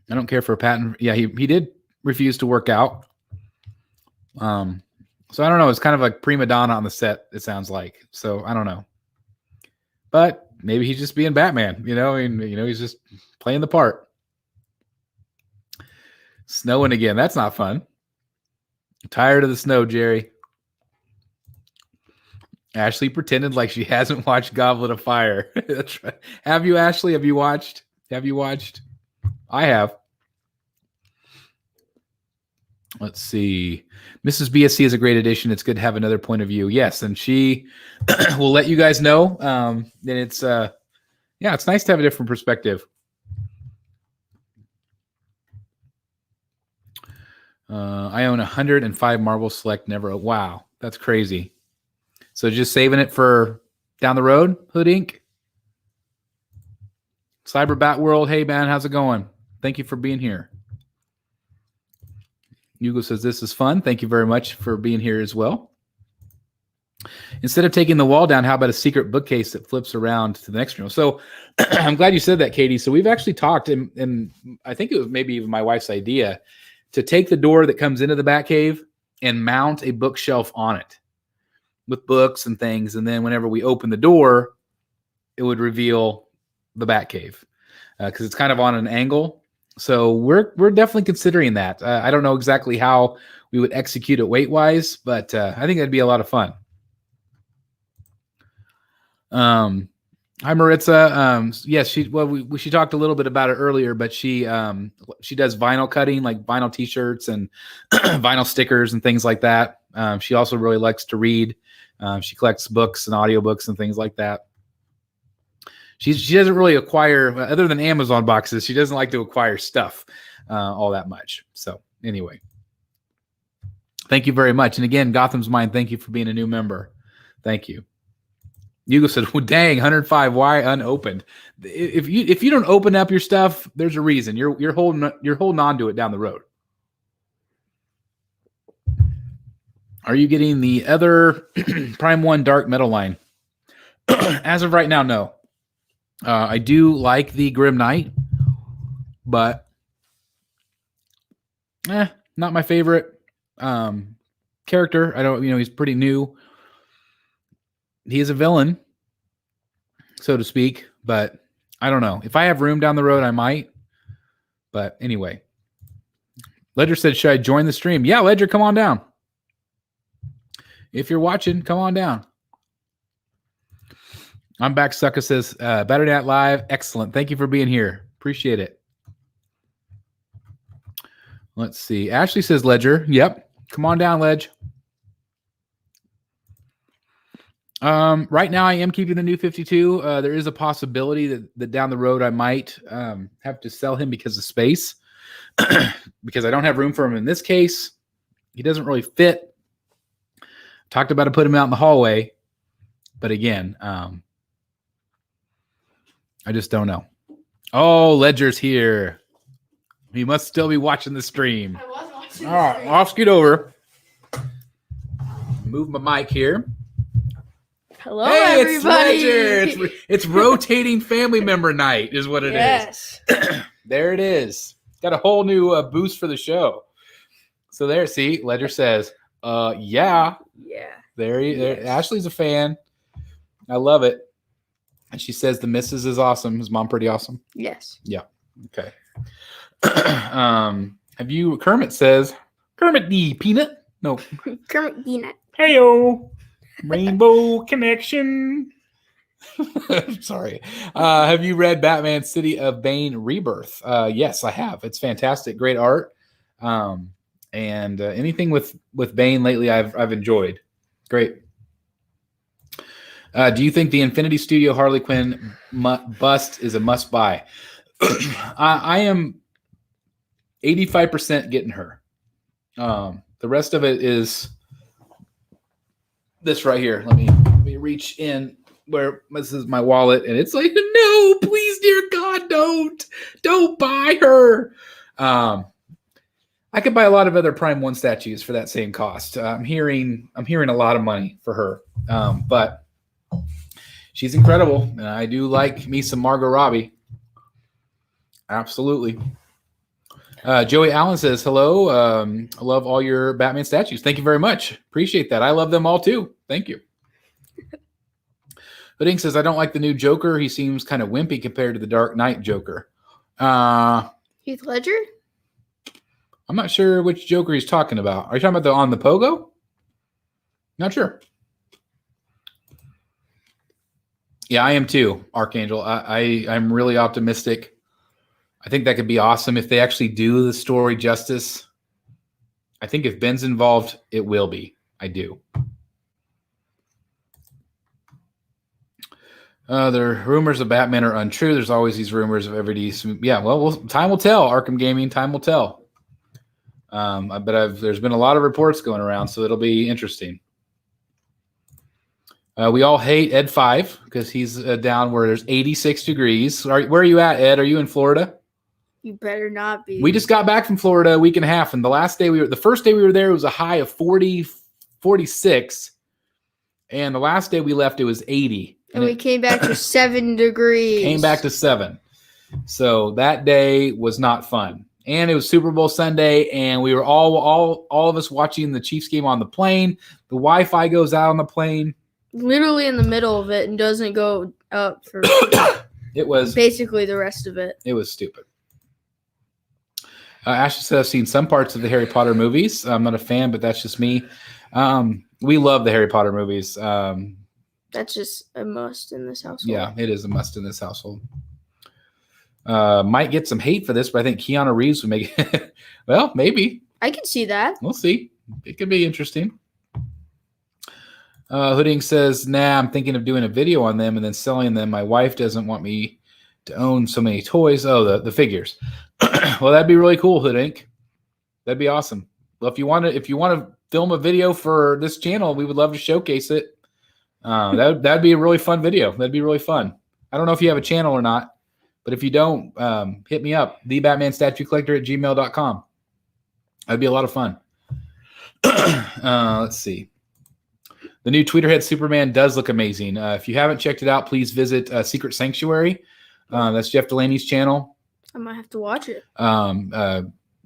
don't care for a patent. Yeah, he did refuse to work out. So I don't know. It's kind of like prima donna on the set, it sounds like. So I don't know. But maybe he's just being Batman, he's just playing the part. Snowing again. That's not fun. I'm tired of the snow, Jerry. Ashley pretended like she hasn't watched Goblet of Fire. That's right. Have you, Ashley? Have you watched? I have. Let's see. Mrs. BSC is a great addition. It's good to have another point of view. Yes, and she will let you guys know. And it's it's nice to have a different perspective. I own 105 Marvel Select. Never. Wow, that's crazy. So just saving it for down the road. Hood Inc. Cyber Bat World. Hey man, how's it going? Thank you for being here. Hugo says, this is fun. Thank you very much for being here as well. Instead of taking the wall down, how about a secret bookcase that flips around to the next room? So I'm glad you said that, Katie. So we've actually talked, and I think it was maybe even my wife's idea, to take the door that comes into the Batcave and mount a bookshelf on it with books and things. And then whenever we open the door, it would reveal the Batcave because it's kind of on an angle. So we're definitely considering that. I don't know exactly how we would execute it weight-wise, but I think that'd be a lot of fun. Hi, Maritza. Yes, she talked a little bit about it earlier, but she does vinyl cutting, like vinyl T-shirts and vinyl stickers and things like that. She also really likes to read. She collects books and audiobooks and things like that. She doesn't really acquire, other than Amazon boxes, she doesn't like to acquire stuff all that much. So anyway, thank you very much. And again, Gotham's Mind, thank you for being a new member. Thank you. Hugo said, well, dang, 105, why unopened? If you don't open up your stuff, there's a reason. You're holding on to it down the road. Are you getting the other Prime 1 Dark Metal line? As of right now, no. I do like the Grim Knight, but not my favorite character. I don't, he's pretty new. He is a villain, so to speak, but I don't know. If I have room down the road, I might. But anyway, Ledger said, should I join the stream? Yeah, Ledger, come on down. If you're watching, come on down. I'm back. Sucker says, Better Night Live. Excellent. Thank you for being here. Appreciate it. Let's see. Ashley says, Ledger. Yep. Come on down, Ledge. Right now, I am keeping the new 52. There is a possibility that down the road I might have to sell him because of space, because I don't have room for him in this case. He doesn't really fit. Talked about to put him out in the hallway, but again, I just don't know. Oh, Ledger's here. He must still be watching the stream. I was watching All right, I'll scoot over. Move my mic here. Hello, Hey, everybody. it's Ledger. It's rotating family member night is what it is. There it is. Got a whole new boost for the show. So there, see, Ledger says, yeah. Yeah. There. Ashley's a fan. I love it. And she says the missus is awesome. Is mom pretty awesome? Yes. Yeah. Okay. Kermit says, Kermit the Peanut? No. Kermit Peanut. Heyo. Rainbow Connection. Sorry. Have you read Batman City of Bane Rebirth? Yes, I have. It's fantastic. Great art. And anything with Bane lately I've enjoyed. Great. Do you think the Infinity Studio Harley Quinn bust is a must buy? I am 85% getting her. The rest of it is this right here. Let me reach in where this is my wallet, and it's like, no, please, dear God, don't buy her. I could buy a lot of other Prime 1 statues for that same cost. I'm hearing a lot of money for her, but she's incredible, and I do like me some Margot Robbie. Absolutely. Joey Allen says, hello. I love all your Batman statues. Thank you very much. Appreciate that. I love them all too. Thank you. Hooding says, I don't like the new Joker. He seems kind of wimpy compared to the Dark Knight Joker. Heath Ledger? I'm not sure which Joker he's talking about. Are you talking about on the Pogo? Not sure. Yeah, I am too, Archangel. I'm really optimistic. I think that could be awesome if they actually do the story justice. I think if Ben's involved, it will be. I do. The rumors of Batman are untrue. There's always these rumors of every DC. Yeah, well, time will tell. Arkham Gaming, time will tell. But there's been a lot of reports going around, so it'll be interesting. We all hate Ed 5 because he's down where there's 86 degrees. Where are you at, Ed? Are you in Florida? You better not be. We just got back from Florida a week and a half, and the first day we were there, it was a high of 46, and the last day we left, it was 80. And we came back to 7 degrees. Came back to 7. So that day was not fun. And it was Super Bowl Sunday, and we were all of us watching the Chiefs game on the plane. The Wi-Fi goes out on the plane. Literally in the middle of it and doesn't go up for it was basically the rest of it. It was stupid. Ashley said, I've seen some parts of the Harry Potter movies. I'm not a fan, but that's just me. We love the Harry Potter movies. That's just a must in this household. Yeah, it is a must in this household. Might get some hate for this, but I think Keanu Reeves would make it. Well, maybe. I can see that. We'll see. It could be interesting. Hooding says, nah, I'm thinking of doing a video on them and then selling them. My wife doesn't want me to own so many toys. Oh, the figures. Well, that'd be really cool, Hoodink. That'd be awesome. Well, if you want to film a video for this channel, we would love to showcase it. That'd be a really fun video. That'd be really fun. I don't know if you have a channel or not, but if you don't, hit me up, thebatmanstatuecollector@gmail.com. That'd be a lot of fun. Let's see. The new Tweeterhead Superman does look amazing. If you haven't checked it out, please visit Secret Sanctuary. That's Jeff Delaney's channel. I might have to watch it.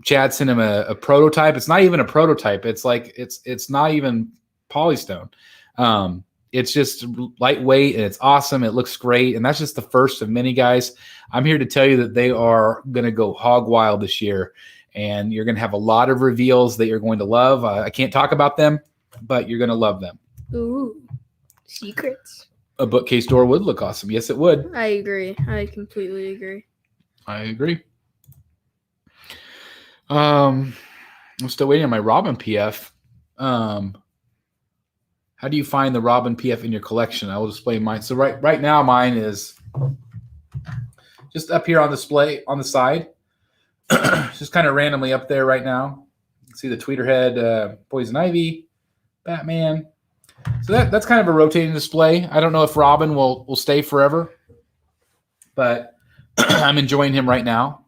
Chad sent him a prototype. It's not even a prototype. It's like it's not even polystone. It's just lightweight and it's awesome. It looks great, and that's just the first of many, guys. I'm here to tell you that they are going to go hog wild this year, and you're going to have a lot of reveals that you're going to love. I can't talk about them, but you're going to love them. Ooh, secrets. A bookcase door would look awesome. Yes, it would. I agree. I completely agree. I agree. I'm still waiting on my Robin PF. How do you find the Robin PF in your collection? I will display mine. So right now mine is just up here on display on the side. Just kind of randomly up there right now. You can see the Tweeterhead, Poison Ivy, Batman. So that's kind of a rotating display. I don't know if Robin will stay forever, but I'm enjoying him right now.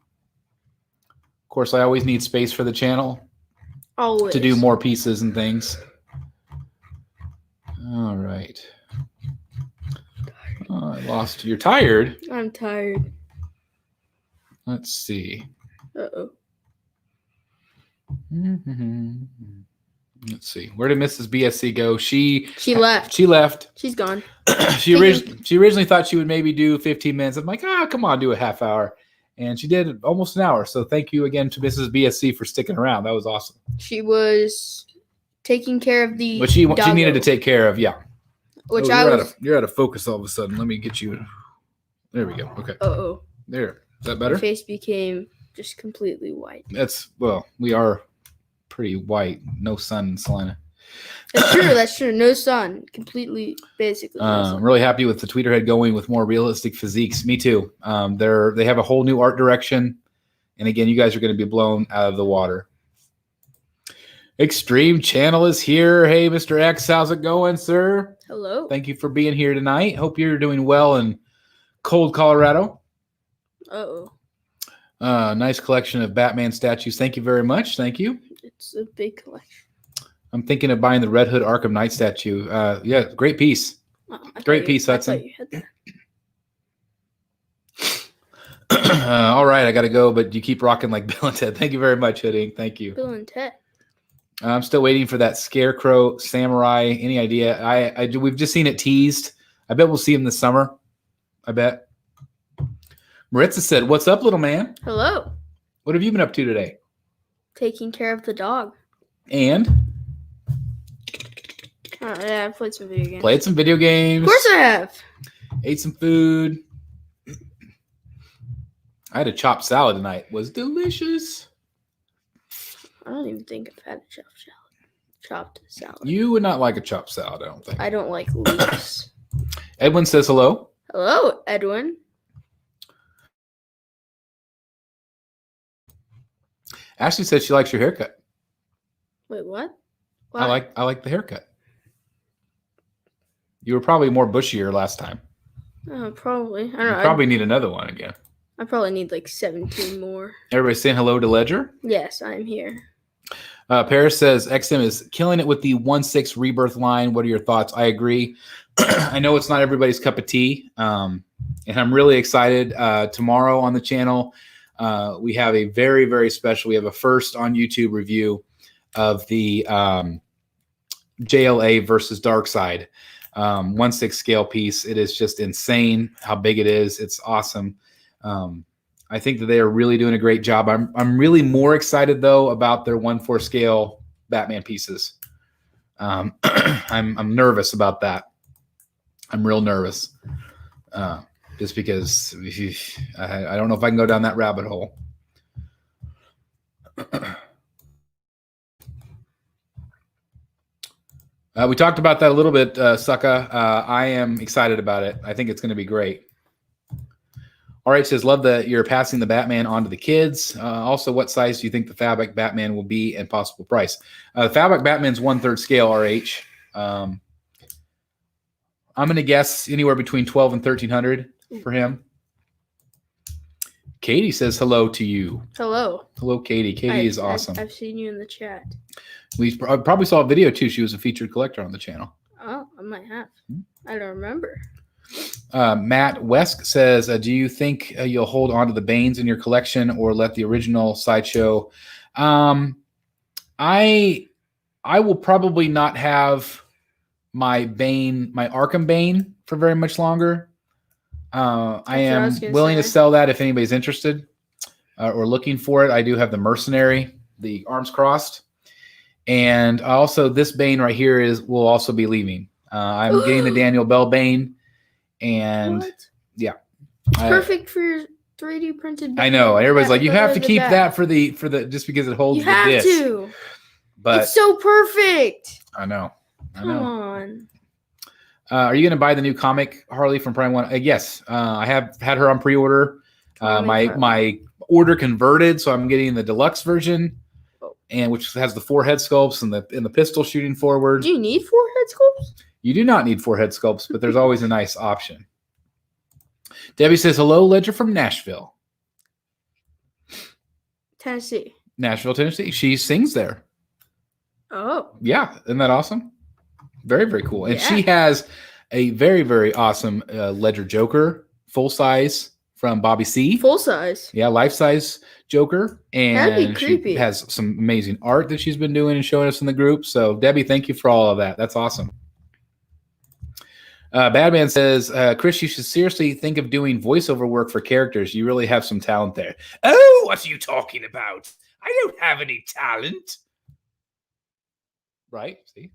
Of course, I always need space for the channel. Always. To do more pieces and things. All right. I lost. You're tired? I'm tired. Let's see. Uh-oh. Let's see. Where did Mrs. BSC go? She left. She left. She's gone. She originally thought she would maybe do 15 minutes. I'm like, come on, do a half hour. And she did almost an hour. So thank you again to Mrs. BSC for sticking around. That was awesome. She was taking care of the But she doggo, needed to take care of, yeah. which You're out of focus all of a sudden. Let me get you. There we go. Okay. Uh-oh. There. Is that better? Her face became just completely white. We are pretty white. No sun in Salina. That's true. No sun. Completely, basically. No sun. I'm really happy with the tweeter head going with more realistic physiques. Me too. They have a whole new art direction. And again, you guys are going to be blown out of the water. Extreme Channel is here. Hey, Mr. X, how's it going, sir? Hello. Thank you for being here tonight. Hope you're doing well in cold Colorado. Uh-oh. Nice collection of Batman statues. Thank you very much. Thank you. It's a big collection. I'm thinking of buying the Red Hood Arkham Knight statue. Yeah, great piece. Great piece, Hudson. You had All right, I got to go, but you keep rocking like Bill and Ted. Thank you very much, Hooding. Thank you. Bill and Ted. I'm still waiting for that Scarecrow Samurai. Any idea? We've just seen it teased. I bet we'll see him this summer. I bet. Maritza said, "What's up, little man? Hello. What have you been up to today?" Taking care of the dog. And? Yeah, I played some video games. Played some video games. Of course I have. Ate some food. I had a chopped salad tonight. It was delicious. I don't even think I've had a chopped salad. You would not like a chopped salad, I don't think. I don't like leaves. Edwin says hello. Hello, Edwin. Ashley says she likes your haircut. Wait, what? I like the haircut. You were probably more bushier last time. Probably. I don't You know. probably need another one again. I probably need like 17 more. Everybody saying hello to Ledger. Yes, I'm here. Paris says XM is killing it with the 1/6 rebirth line. What are your thoughts? I agree. I know it's not everybody's cup of tea, and I'm really excited. Tomorrow on the channel, we have a very, very special. We have a first on YouTube review of the JLA versus Darkseid 1/6 scale piece. It is just insane how big it is. It's awesome. I think that they are really doing a great job. I'm really more excited though about their 1/4 scale Batman pieces. I'm nervous about that. I'm real nervous, just because I don't know if I can go down that rabbit hole. We talked about that a little bit, Sucka. I am excited about it. I think it's going to be great. All right, says, love that you're passing the Batman on to the kids. Also, what size do you think the Fabric Batman will be and possible price? The Fabric Batman's 1/3 scale RH. I'm going to guess anywhere between $1,200 and $1,300 for him. Katie says hello to you. Hello. Hello, Katie. Katie is awesome. I've seen you in the chat. We probably saw a video, too. She was a featured collector on the channel. Oh, I might have. I don't remember. Matt Wesk says, do you think you'll hold on to the Banes in your collection or let the original Sideshow? I will probably not have my Arkham Bane for very much longer. I am willing to sell that if anybody's interested or looking for it. I do have the Mercenary, the arms crossed. And also this Bane right here will also be leaving. I'm getting the Daniel Bell Bane. And yeah, it's perfect for your 3D printed Batman. I know. Everybody's like, you have to keep that for the just because it holds the disc. You have to. But it's so perfect. I know. Come on. Are you going to buy the new comic Harley from Prime One? Yes, I have had her on pre-order. My order converted, so I'm getting the deluxe version, and which has the 4 head sculpts and the pistol shooting forward. Do you need 4 head sculpts? You do not need 4 head sculpts, but there's always a nice option. Debbie says, hello, Ledger from Nashville. Tennessee. Nashville, Tennessee. She sings there. Oh. Yeah. Isn't that awesome? Very, very cool. And she has a very, very awesome Ledger Joker, full size from Bobby C. Full size. Yeah, life size Joker. That'd be And creepy. she has some amazing art that she's been doing and showing us in the group. So, Debbie, thank you for all of that. That's awesome. Badman says, Chris, you should seriously think of doing voiceover work for characters. You really have some talent there. Oh, what are you talking about? I don't have any talent. Right? See?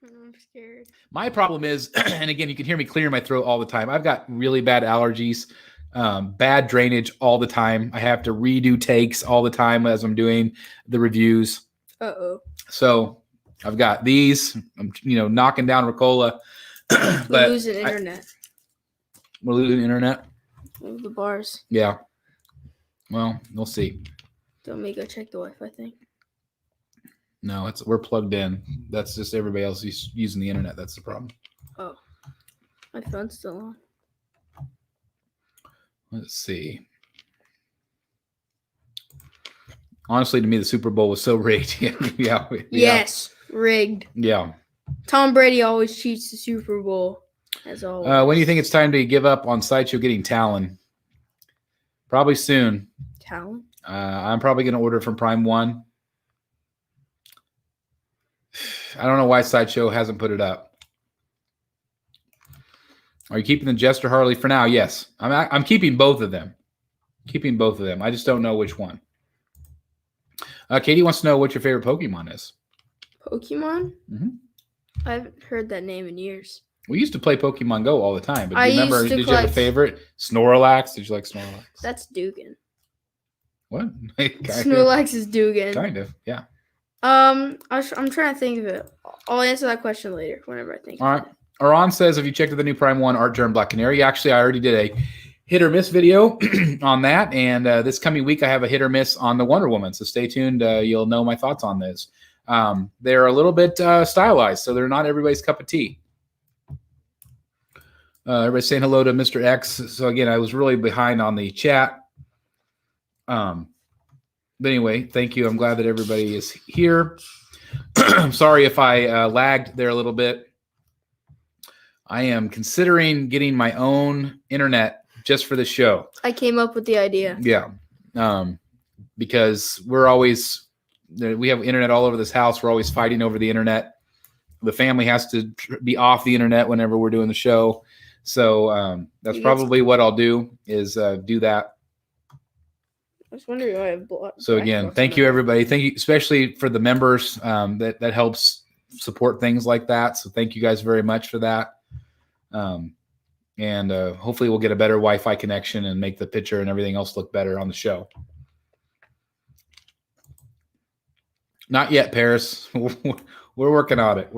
I'm scared. My problem is, and again, you can hear me clear my throat all the time. I've got really bad allergies, bad drainage all the time. I have to redo takes all the time as I'm doing the reviews. Uh-oh. So I've got these, I'm, knocking down Ricola. But We're losing internet. We're losing internet? Move the bars. Yeah. Well, we'll see. Don't make go check the Wi-Fi thing. No, we're plugged in. That's just everybody else using the internet. That's the problem. Oh. My phone's still on. Let's see. Honestly, to me, the Super Bowl was so rigged. Yeah. Yes, rigged. Yeah. Tom Brady always cheats the Super Bowl, as always. When do you think it's time to give up on Sideshow getting Talon? Probably soon. Talon? I'm probably going to order from Prime 1. I don't know why Sideshow hasn't put it up. Are you keeping the Jester Harley for now? Yes. I'm keeping both of them. I just don't know which one. Katie wants to know what your favorite Pokemon is. Pokemon? Mm-hmm. I haven't heard that name in years. We used to play Pokemon Go all the time. But do you remember, did you have a favorite? Snorlax? Did you like Snorlax? That's Dugan. What? Snorlax is Dugan. Kind of, yeah. I'm trying to think of it. I'll answer that question later whenever I think. All right. Aron says, have you checked out the new Prime 1 Art Germ Black Canary? Actually, I already did a hit or miss video on that. And this coming week, I have a hit or miss on the Wonder Woman. So stay tuned. You'll know my thoughts on this. They're a little bit stylized, so they're not everybody's cup of tea. Everybody's saying hello to Mr. X. So again, I was really behind on the chat. But anyway, thank you. I'm glad that everybody is here. I'm sorry if I lagged there a little bit. I am considering getting my own internet just for the show. I came up with the idea. Yeah. Because we have internet all over this house. We're always fighting over the internet. The family has to be off the internet whenever we're doing the show. So that's probably what I'll do is do that. I was wondering why I blocked. So again, thank you everybody. Thank you, especially for the members that helps support things like that. So thank you guys very much for that. And hopefully we'll get a better Wi-Fi connection and make the picture and everything else look better on the show. Not yet, Paris. We're working on it.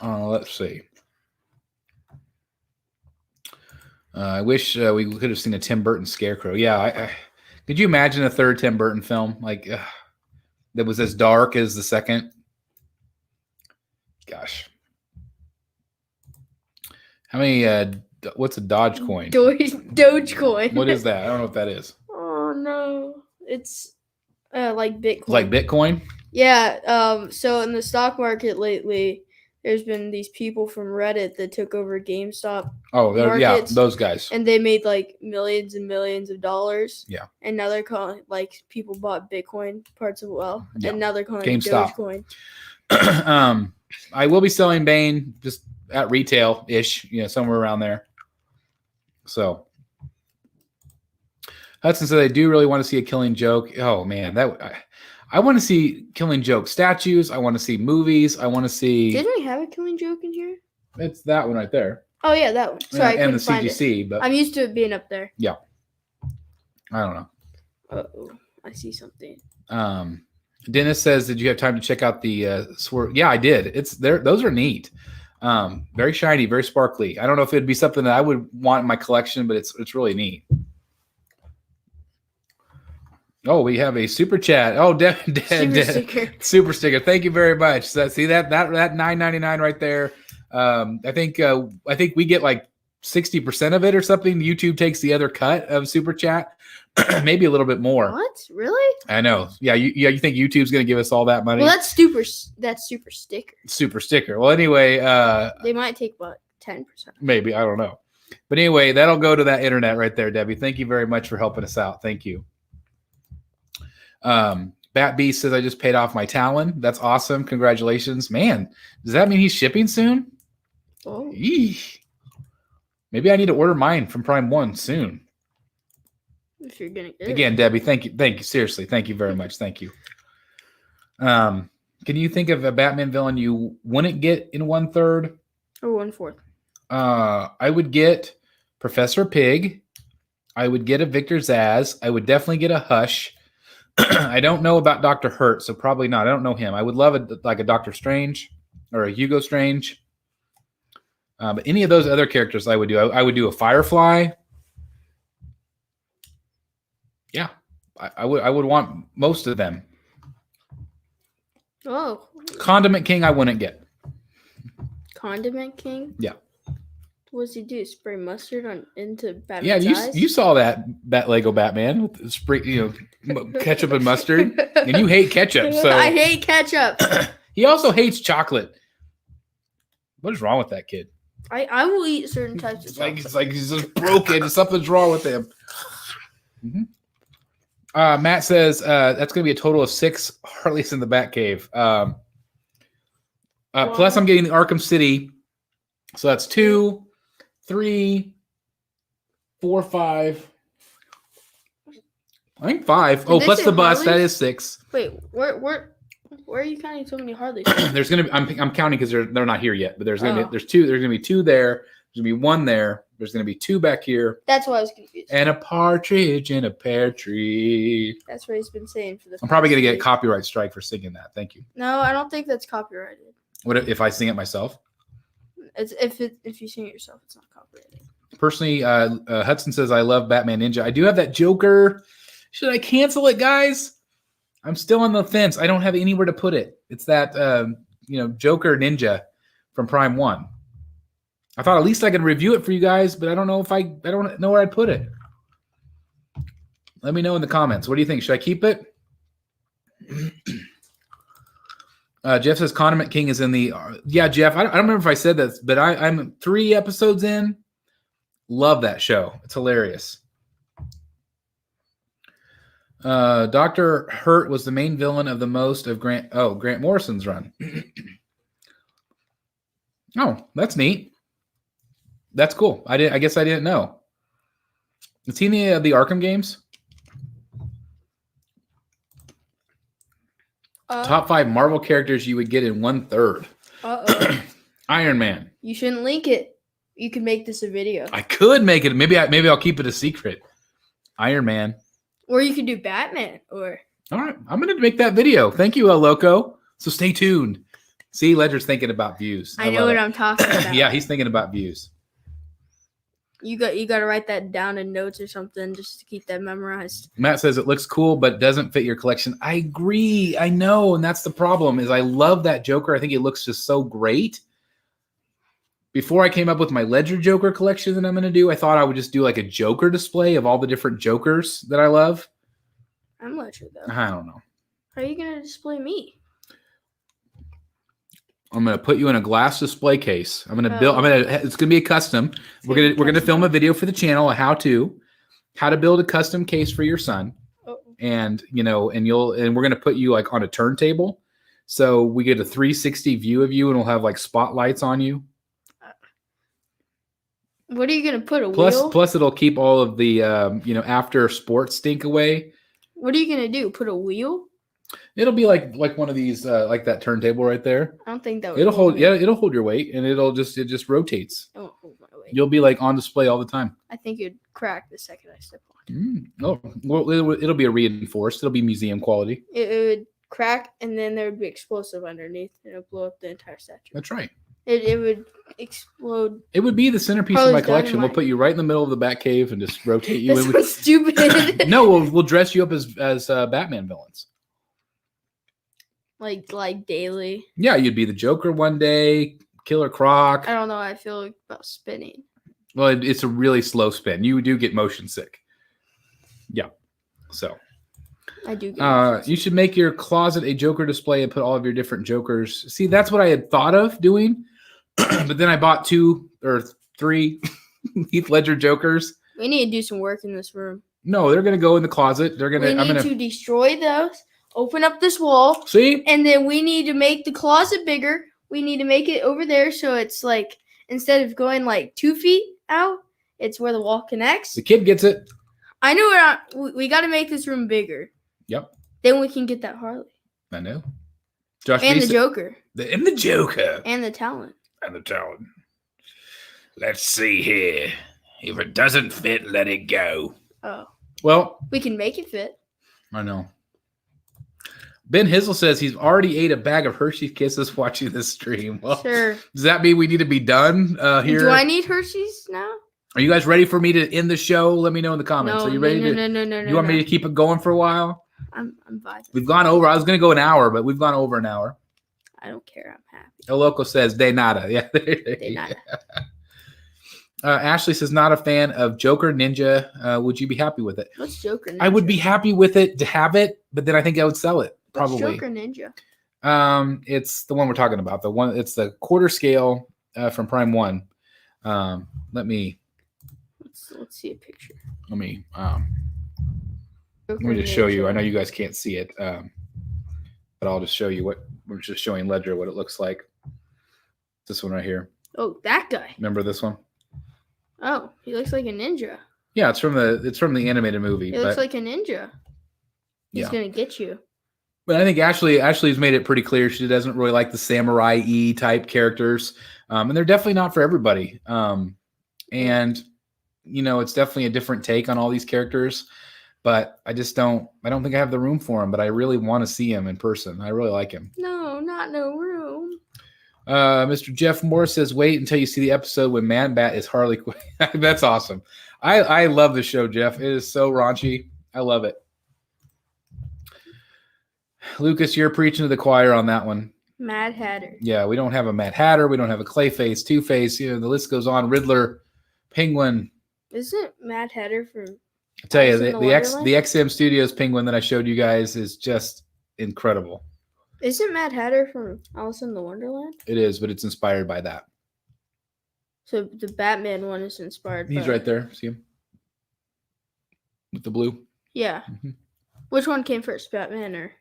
Let's see. I wish we could have seen a Tim Burton Scarecrow. Yeah, could you imagine a third Tim Burton film that was as dark as the second? Gosh, how many? What's a Dogecoin? Dogecoin. What is that? I don't know what that is. Oh no, it's like Bitcoin. Like Bitcoin? Yeah. So in the stock market lately, there's been these people from Reddit that took over GameStop. Oh, yeah, those guys. And they made like millions and millions of dollars. Yeah. And now they're calling people bought Bitcoin parts of well. Yeah. And now they're calling GameStop. Dogecoin. I will be selling Bane just at retail-ish, somewhere around there. So Hudson said, I do really want to see a Killing Joke. Oh man, I want to see Killing Joke statues. I want to see movies. I want to see. Didn't we have a Killing Joke in here? It's that one right there. Oh yeah, that one. Sorry, and the CGC, but I'm used to it being up there. Yeah. I don't know. Uh-oh, I see something. Dennis says, did you have time to check out the Swerve? Yeah, I did. It's there. Those are neat. Very shiny, very sparkly. I don't know if it'd be something that I would want in my collection, but it's really neat. Oh, we have a super chat. Oh, super sticker. Thank you very much. So, see that $9.99 right there. I think we get like 60% of it or something. YouTube takes the other cut of super chat, maybe a little bit more. What? Really? I know. Yeah, you think YouTube's going to give us all that money? Well, that's super sticker. Super sticker. Well, anyway, they might take about 10%. Maybe, I don't know. But anyway, that'll go to that internet right there, Debbie. Thank you very much for helping us out. Thank you. Bat Beast says I just paid off my Talon. That's awesome. Congratulations, man. Does that mean he's shipping soon? Oh. Eesh. Maybe I need to order mine from Prime 1 soon. If you're gonna get Again, Debbie, thank you. Seriously, thank you very much. Thank you. Can you think of a Batman villain you wouldn't get in 1/3? Or 1/4? I would get Professor Pig. I would get a Victor Zsasz. I would definitely get a Hush. I don't know about Dr. Hurt, so probably not. I don't know him. I would love a Doctor Strange or a Hugo Strange. But any of those other characters I would do. I would do a Firefly. Yeah, I would want most of them. Oh. Condiment King I wouldn't get. Condiment King? Yeah. What does he do? Spray mustard into Batman's eyes? You saw that Lego Batman with spray, ketchup and mustard, and you hate ketchup. So I hate ketchup. He also hates chocolate. What is wrong with that kid? I will eat certain types of chocolate. It's like he's just broken. Something's wrong with him. Mm-hmm. Matt says that's going to be a total of 6 Harleys in the Batcave. Plus, I'm getting the Arkham City. So that's 2, 3, 4, 5. I think 5. Oh, plus the bus. That is 6. Wait, where are you counting so many Harleys? There's gonna be. I'm counting because they're not here yet. But there's 2. There's gonna be 2 there. There's gonna be 1 there. There's gonna be 2 back here. That's why I was confused. And a partridge in a pear tree. That's what he's been saying for the. I'm probably gonna get a copyright strike for singing that. Thank you. No, I don't think that's copyrighted. What if I sing it myself? If you sing it yourself, it's not copyrighted. Personally, Hudson says I love Batman Ninja. I do have that Joker. Should I cancel it, guys? I'm still on the fence. I don't have anywhere to put it. It's that Joker Ninja from Prime 1. I thought at least I could review it for you guys, but I don't know if I don't know where I'd put it. Let me know in the comments. What do you think? Should I keep it? Jeff says Condiment King is in the yeah, Jeff. I don't remember if I said that, but I'm 3 episodes in. Love that show. It's hilarious. Dr. Hurt was the main villain of the most of Grant Morrison's run. Oh, that's neat. That's cool. I guess I didn't know. Is he in the Arkham games? Top 5 Marvel characters you would get in 1/3. Iron Man. You shouldn't link it. You can make this a video. I could make it. Maybe I'll keep it a secret. Iron Man. Or you could do Batman. Or all right, I'm gonna make that video. Thank you, El Loco. So stay tuned. See, Ledger's thinking about views. I know what I'm talking about. Yeah, he's thinking about views. You got to write that down in notes or something just to keep that memorized. Matt says it looks cool, but doesn't fit your collection. I agree. I know, and that's the problem. Is I love that Joker. I think it looks just so great. Before I came up with my Ledger Joker collection that I'm going to do, I thought I would just do like a Joker display of all the different Jokers that I love. I'm Ledger though. I don't know. How are you going to display me? I'm going to put you in a glass display case. I'm going to build. It's going to be a custom. We're going to film a video for the channel, how to build a custom case for your son. Oh. And we're going to put you like on a turntable, so we get a 360 view of you, and we'll have like spotlights on you. What are you going to put, wheel? Plus, it'll keep all of the after sports stink away. What are you going to do? Put a wheel? It'll be like one of these like that turntable right there. I don't think that would it'll hold. Yeah, it'll hold your weight, and it just rotates. It won't hold my weight. You'll be like on display all the time. I think it'd crack the second I step on it. Oh, well, it'll be a reinforced. It'll be museum quality. It would crack, and then there would be explosive underneath, and it would blow up the entire statue. That's right. It would explode. It would be the centerpiece of my collection. We'll put you right in the middle of the Batcave and just rotate you. That's stupid. No, we'll dress you up as Batman villains. Like daily. Yeah, you'd be the Joker one day, Killer Croc. I don't know how I feel about spinning. Well, it's a really slow spin. You do get motion sick. Yeah. So I do get you should make your closet a Joker display and put all of your different Jokers. See, that's what I had thought of doing, but then I bought 2 or 3 Heath Ledger Jokers. We need to do some work in this room. No, they're gonna go in the closet. They're gonna. We need to destroy those. Open up this wall. See, and then we need to make the closet bigger. We need to make it over there so it's like instead of going like 2 feet out, it's where the wall connects. the kid gets it. I know we got to make this room bigger. Yep. Then we can get that Harley. I know. Josh And Mason- the Joker. And the Joker. And the talent. And the talent. Let's see here. If it doesn't fit, let it go. Oh. Well, We can make it fit. I know. Ben Hizzle says he's already ate a bag of Hershey Kisses watching this stream. Well, Sure. does that mean we need to be done here? Do I need Hershey's now? Are you guys ready for me to end the show? Let me know in the comments. No, Are you ready no, to? no. You want me to keep it going for a while? I'm vibing. We've gone over. I was going to go an hour, but we've gone over an hour. I don't care. I'm happy. El Loco says de nada. Yeah. They not. Ashley says not a fan of Joker Ninja. Would you be happy with it? What's Joker Ninja? I would be happy with it to have it, but then I think I would sell it probably. What's Joker Ninja? It's the one we're talking about. The one. It's the quarter scale from Prime One. Let me Let's see a picture. Let me Joker just show you. Ninja. I know you guys can't see it, but I'll just show you what we're just showing Ledger what it looks like. This one right here. Oh, that guy. Remember this one? Oh, he looks like a ninja. Yeah, it's from the animated movie. He looks like a ninja. He's gonna get you. But I think Ashley's made it pretty clear she doesn't really like the samurai-y type characters, and they're definitely not for everybody. And you know, it's definitely a different take on all these characters. But I don't think I have the room for him. But I really want to see him in person. I really like him. No, not no room. Mr. Jeff Moore says, wait until you see the episode when Man Bat is Harley Quinn. That's awesome. I love the show, Jeff. It is so raunchy. I love it. Lucas, you're preaching to the choir on that one. Mad Hatter. Yeah, we don't have a Mad Hatter. We don't have a Clayface, Two-Face. You know, the list goes on. Riddler, Penguin. Isn't Mad Hatter from I tell you, Alice in the Wonderland? XM Studios Penguin that I showed you guys is just incredible. Isn't Mad Hatter from Alice in the Wonderland? It is, but it's inspired by that. So the Batman one is inspired He's by right there. See him? With the blue. Yeah. Mhm. Which one came first, Batman or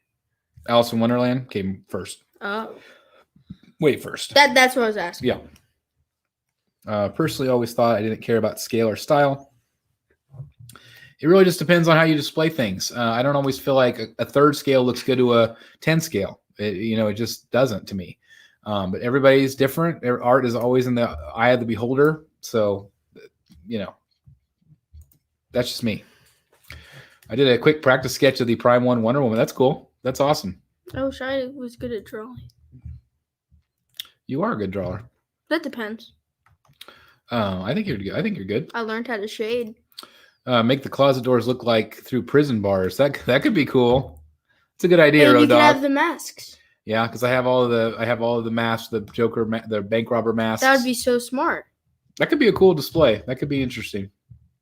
Alice in Wonderland came first. Oh. Way first. That's what I was asking. Yeah. Personally, always thought I didn't care about scale or style. It really just depends on how you display things. I don't always feel like a third scale looks good to a 10 scale. It just doesn't to me. But everybody's different. Their art is always in the eye of the beholder. So, that's just me. I did a quick practice sketch of the Prime 1 Wonder Woman. That's cool. That's awesome. I wish I was good at drawing. You are a good drawer. That depends. I think you're good. I think you're good. I learned how to shade. Make the closet doors look like through prison bars. That could be cool. It's a good idea, And Road you can Dog. have the masks. Yeah, because I have all of the masks, the Joker, the bank robber masks. That would be so smart. That could be a cool display. That could be interesting.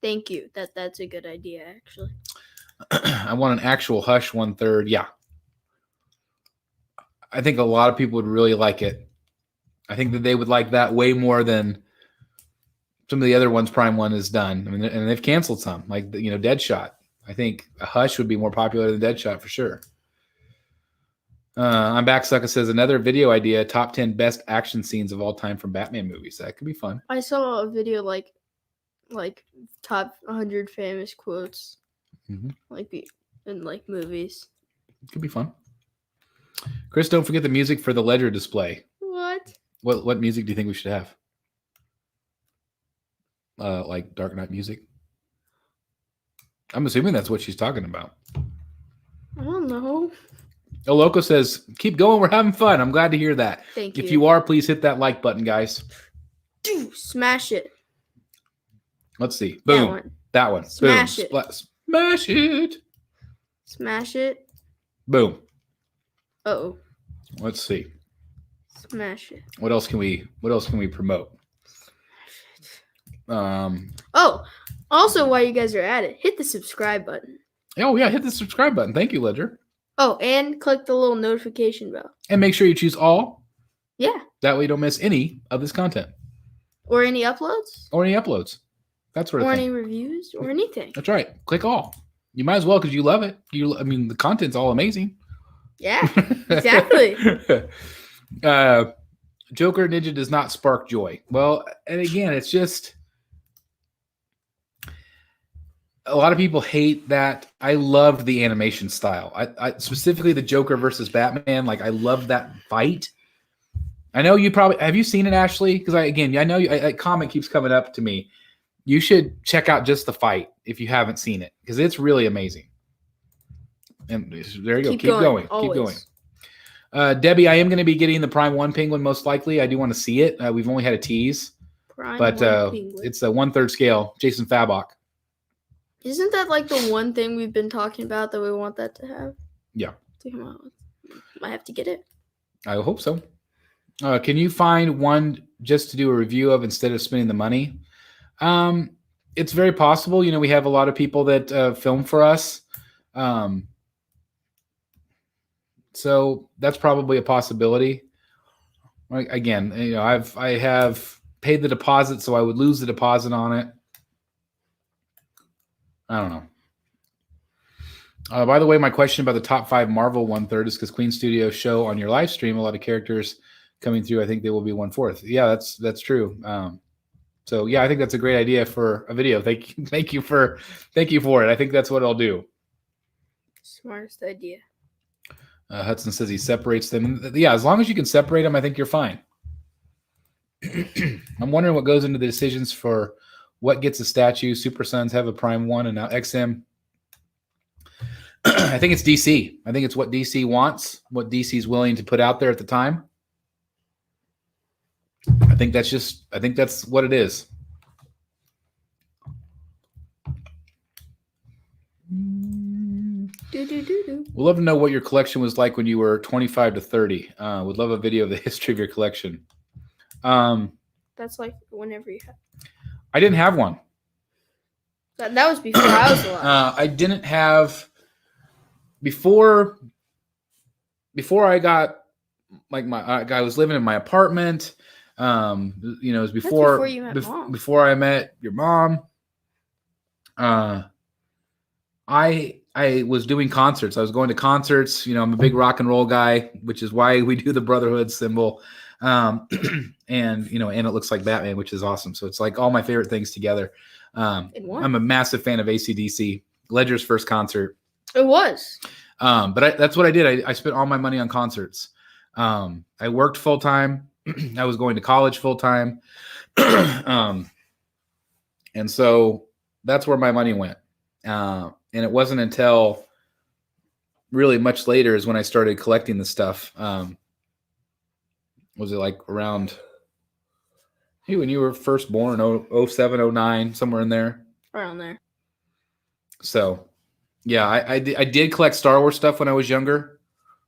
Thank you. That's a good idea, actually. I want an actual Hush 1/3. Yeah. I think a lot of people would really like it. I think that they would like that way more than some of the other ones Prime 1 has done. I mean, and they've canceled some, like, Deadshot. I think a Hush would be more popular than Deadshot for sure. I'm back. Sucka says another video idea: top 10 best action scenes of all time from Batman movies. That could be fun. I saw a video like top 100 famous quotes, Mhm. in movies. It could be fun. Chris, don't forget the music for the Ledger display. What? What music do you think we should have? Like Dark Knight music? I'm assuming that's what she's talking about. I don't know. El Loco says, keep going. We're having fun. I'm glad to hear that. Thank you. If you are, please hit that like button, guys. Smash it. Let's see. Boom. That one. Smash Boom. it. Smash it. Smash it. Boom. Uh-oh. Let's see. Smash it. What else can we promote? Also, while you guys are at it, hit the subscribe button. Oh yeah, hit the subscribe button. Thank you, Ledger. Oh, and click the little notification bell. And make sure you choose all. Yeah. That way you don't miss any of this content. Or any uploads. Or any uploads. That's sort of Or thing. any reviews or anything. That's right. Click all. You might as well because you love it. The content's all amazing. Yeah, exactly. Joker Ninja does not spark joy. Well, and again, it's just a lot of people hate that. I loved the animation style. I specifically the Joker versus Batman. Like I love that fight. I know you probably have you seen it, Ashley? Because I know a comment keeps coming up to me. You should check out just the fight if you haven't seen it because it's really amazing. And there you go. Keep going. Keep going. Debbie, I am going to be getting the Prime 1 Penguin most likely. I do want to see it. We've only had a tease. But it's a 1/3 scale. Jason Fabok. Isn't that like the one thing we've been talking about that we want that to have? Yeah. To come out with? Might have to get it. I hope so. Can you find one just to do a review of instead of spending the money? It's very possible. We have a lot of people that film for us. So that's probably a possibility. Again, I have paid the deposit, so I would lose the deposit on it. I don't know. By the way, my question about the top 5 Marvel 1/3 is because Queen Studios show on your live stream a lot of characters coming through. I think they will be 1/4. Yeah, that's true. So yeah, I think that's a great idea for a video. Thank you for it. I think that's what I'll do. Smartest idea. Hudson says he separates them. Yeah, as long as you can separate them, I think you're fine. I'm wondering what goes into the decisions for what gets a statue. Super Sons have a Prime 1 and now XM. I think it's DC. I think it's what DC wants, what DC is willing to put out there at the time. I think that's what it is. We'd love to know what your collection was like when you were 25 to 30. Would love a video of the history of your collection. That's like whenever you have. I didn't have one. That was before I was alive. I didn't have before I got like I was living in my apartment. It was before you met Mom. Before I met your mom. I was doing concerts. I was going to concerts. I'm a big rock and roll guy, which is why we do the Brotherhood symbol. And it looks like Batman, which is awesome. So it's like all my favorite things together. I'm a massive fan of AC/DC. Ledger's first concert. It was. But that's what I did. I spent all my money on concerts. I worked full time. I was going to college full time. And so that's where my money went. And it wasn't until really much later is when I started collecting the stuff. Was it like around when you were first born, 07, 09, somewhere in there? Around there. So, yeah, I did collect Star Wars stuff when I was younger.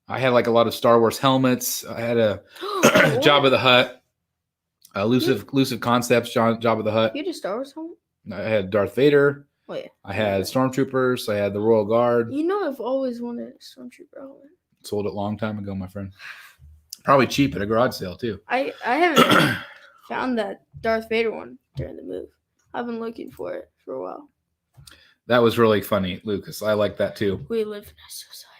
I had like a lot of Star Wars helmets. I had a Jabba the Hutt, Elusive Concepts, Jabba the Hutt. You had a Star Wars helmet? I had Darth Vader. Oh, yeah. I had Stormtroopers. I had the Royal Guard. I've always wanted a Stormtrooper helmet. Sold it a long time ago, my friend. Probably cheap at a garage sale, too. I haven't found that Darth Vader one during the move. I've been looking for it for a while. That was really funny, Lucas. I like that, too. We live in a society.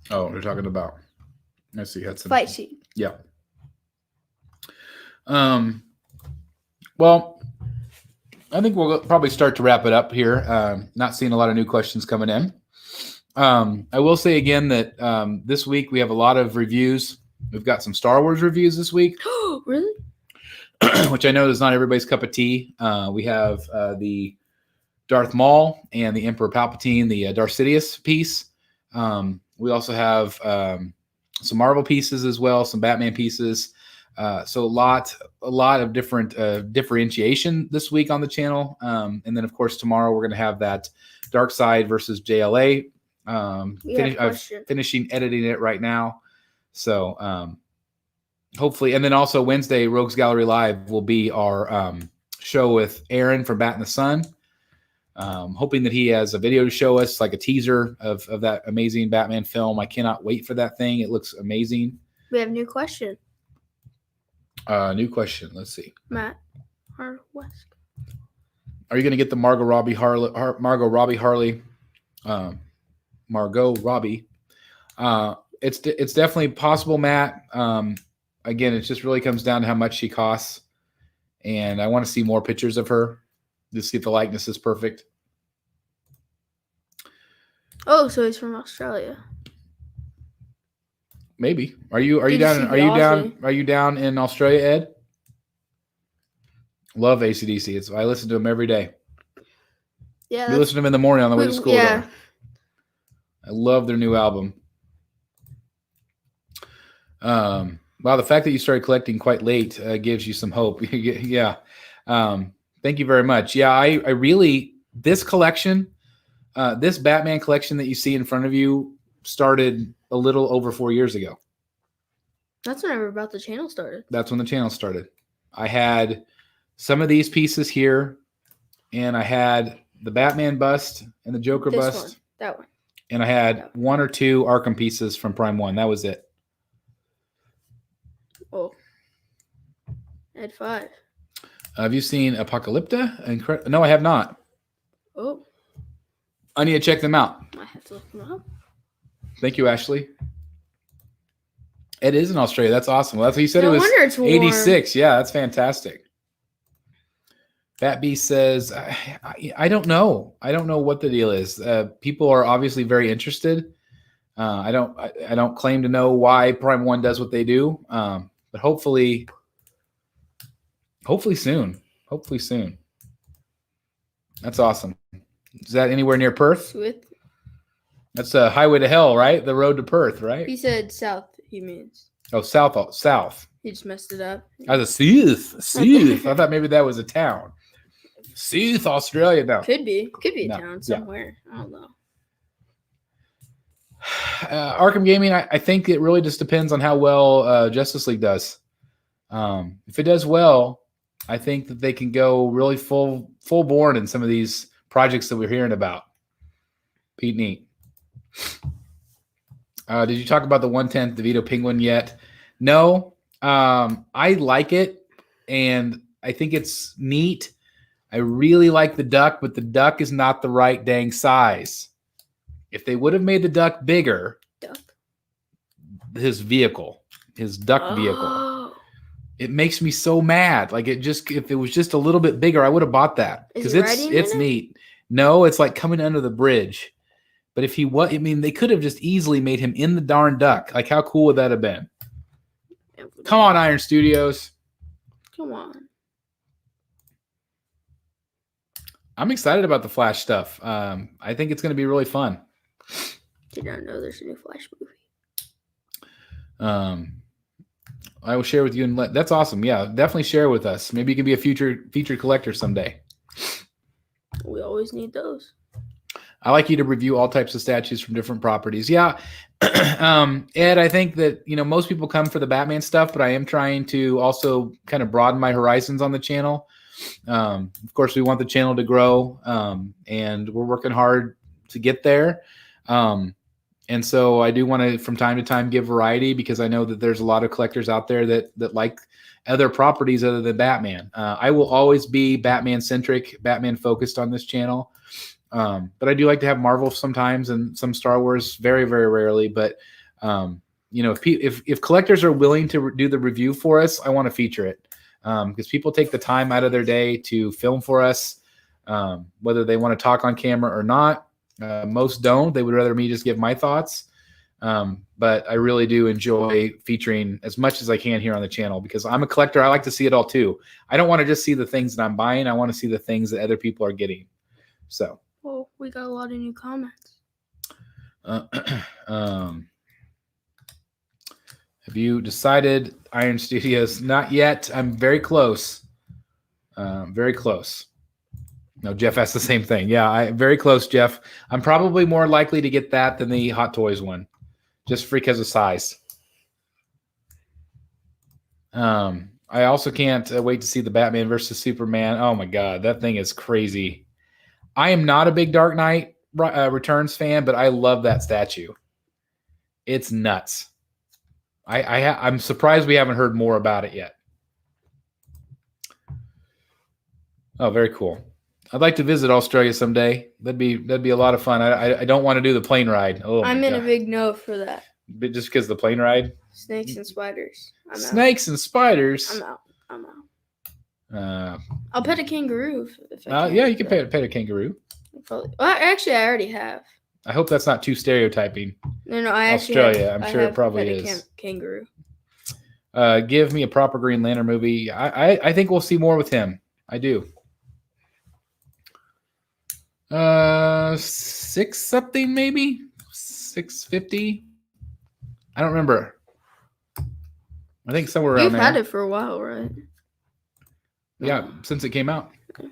Oh, they're talking about. I see. Hudson. Fight scene. Yeah. Well, I think we'll probably start to wrap it up here. Not seeing a lot of new questions coming in. I will say again that this week we have a lot of reviews. We've got some Star Wars reviews this week. Really? Which I know is not everybody's cup of tea. We have the Darth Maul and the Emperor Palpatine, the Darth Sidious piece. We also have some Marvel pieces as well, some Batman pieces. So a lot of different differentiation this week on the channel. And then, of course, tomorrow we're going to have that Dark Side versus JLA. Finishing editing it right now. So hopefully, and then also Wednesday, Rogues Gallery Live will be our show with Aaron from Bat in the Sun. Hoping that he has a video to show us, like a teaser of that amazing Batman film. I cannot wait for that thing. It looks amazing. We have a new question. New question. Let's see. Matt Harwest. Are you going to get the Margot Robbie Harley? It's definitely possible, Matt. Again, it just really comes down to how much she costs, and I want to see more pictures of her to see if the likeness is perfect. Oh, so he's from Australia. Maybe. Are you down in Australia, Ed? Love AC/DC. I listen to them every day. Yeah. We listen to them in the morning on the way to school. Yeah. I love their new album. Wow, the fact that you started collecting quite late gives you some hope. Yeah. Thank you very much. Yeah, I really, this collection, this Batman collection that you see in front of you started a little over 4 years ago. That's whenever about the channel started. That's when the channel started. I had some of these pieces here, and I had the Batman bust and the Joker bust. That one. And I had 1 or 2 Arkham pieces from Prime 1. That was it. Oh. Ed 5. Have you seen Apocalypta? No, I have not. Oh. I need to check them out. I have to look them up. Thank you, Ashley. It is in Australia. That's awesome. Well, that's what you said. No it was wonder it's warm. 86. Yeah, that's fantastic. Bat Beast says, I don't know. I don't know what the deal is. People are obviously very interested. I don't claim to know why Prime 1 does what they do. But hopefully soon. Hopefully soon. That's awesome. Is that anywhere near Perth? That's a highway to hell, right? The road to Perth, right? He said south, he means. Oh, south. He just messed it up. As a South. I thought maybe that was a town. South Australia. No. Could be a No. town somewhere. Yeah. I don't know. Arkham Gaming, I think it really just depends on how well Justice League does. If it does well, I think that they can go really full born in some of these projects that we're hearing about. Pete Neat. Did you talk about the 1/10 DeVito Penguin yet? No. I like it, and I think it's neat. I really like the duck, but the duck is not the right dang size. If they would have made the duck bigger, his duck vehicle, it makes me so mad. Like if it was just a little bit bigger, I would have bought that because it's neat. No, it's like coming under the bridge. But if he was, I mean, they could have just easily made him in the darn duck. Like, how cool would that have been? Come on, Iron Studios. Come on. I'm excited about the Flash stuff. I think it's going to be really fun. Did not know there's a new Flash movie. I will share with you, and that's awesome. Yeah, definitely share with us. Maybe you can be a featured collector someday. We always need those. I like you to review all types of statues from different properties. Yeah. Ed, I think that, most people come for the Batman stuff, but I am trying to also kind of broaden my horizons on the channel. Of course, we want the channel to grow, and we're working hard to get there. And so I do want to, from time to time, give variety, because I know that there's a lot of collectors out there that like other properties other than Batman. I will always be Batman-centric, Batman-focused on this channel. But I do like to have Marvel sometimes and some Star Wars very, very rarely. But, if collectors are willing to do the review for us, I want to feature it. Because people take the time out of their day to film for us, whether they want to talk on camera or not. Most don't. They would rather me just give my thoughts. But I really do enjoy featuring as much as I can here on the channel, because I'm a collector. I like to see it all too. I don't want to just see the things that I'm buying. I want to see the things that other people are getting. So. Well, we got a lot of new comments. Have you decided, Iron Studios? Not yet. I'm very close. Very close. No, Jeff asked the same thing. Yeah, very close, Jeff. I'm probably more likely to get that than the Hot Toys one, just because of size. I also can't wait to see the Batman versus Superman. Oh my God, that thing is crazy. I am not a big Dark Knight Returns fan, but I love that statue. It's nuts. I'm surprised we haven't heard more about it yet. Oh, very cool. I'd like to visit Australia someday. That'd be a lot of fun. I don't want to do the plane ride. Oh, I'm in a big no for that. But just because the plane ride? Snakes and spiders. Snakes and spiders. I'm out. I'll pet a kangaroo if I can. Yeah, you can pet a kangaroo. Well, actually, I already have. I hope that's not too stereotyping. No, I Australia. Actually I'm sure it probably is. Kangaroo. Give me a proper Green Lantern movie. I think we'll see more with him. I do. 6 something maybe 650. I don't remember. I think somewhere around You've there. had it for a while, right? Yeah, since it came out. Okay.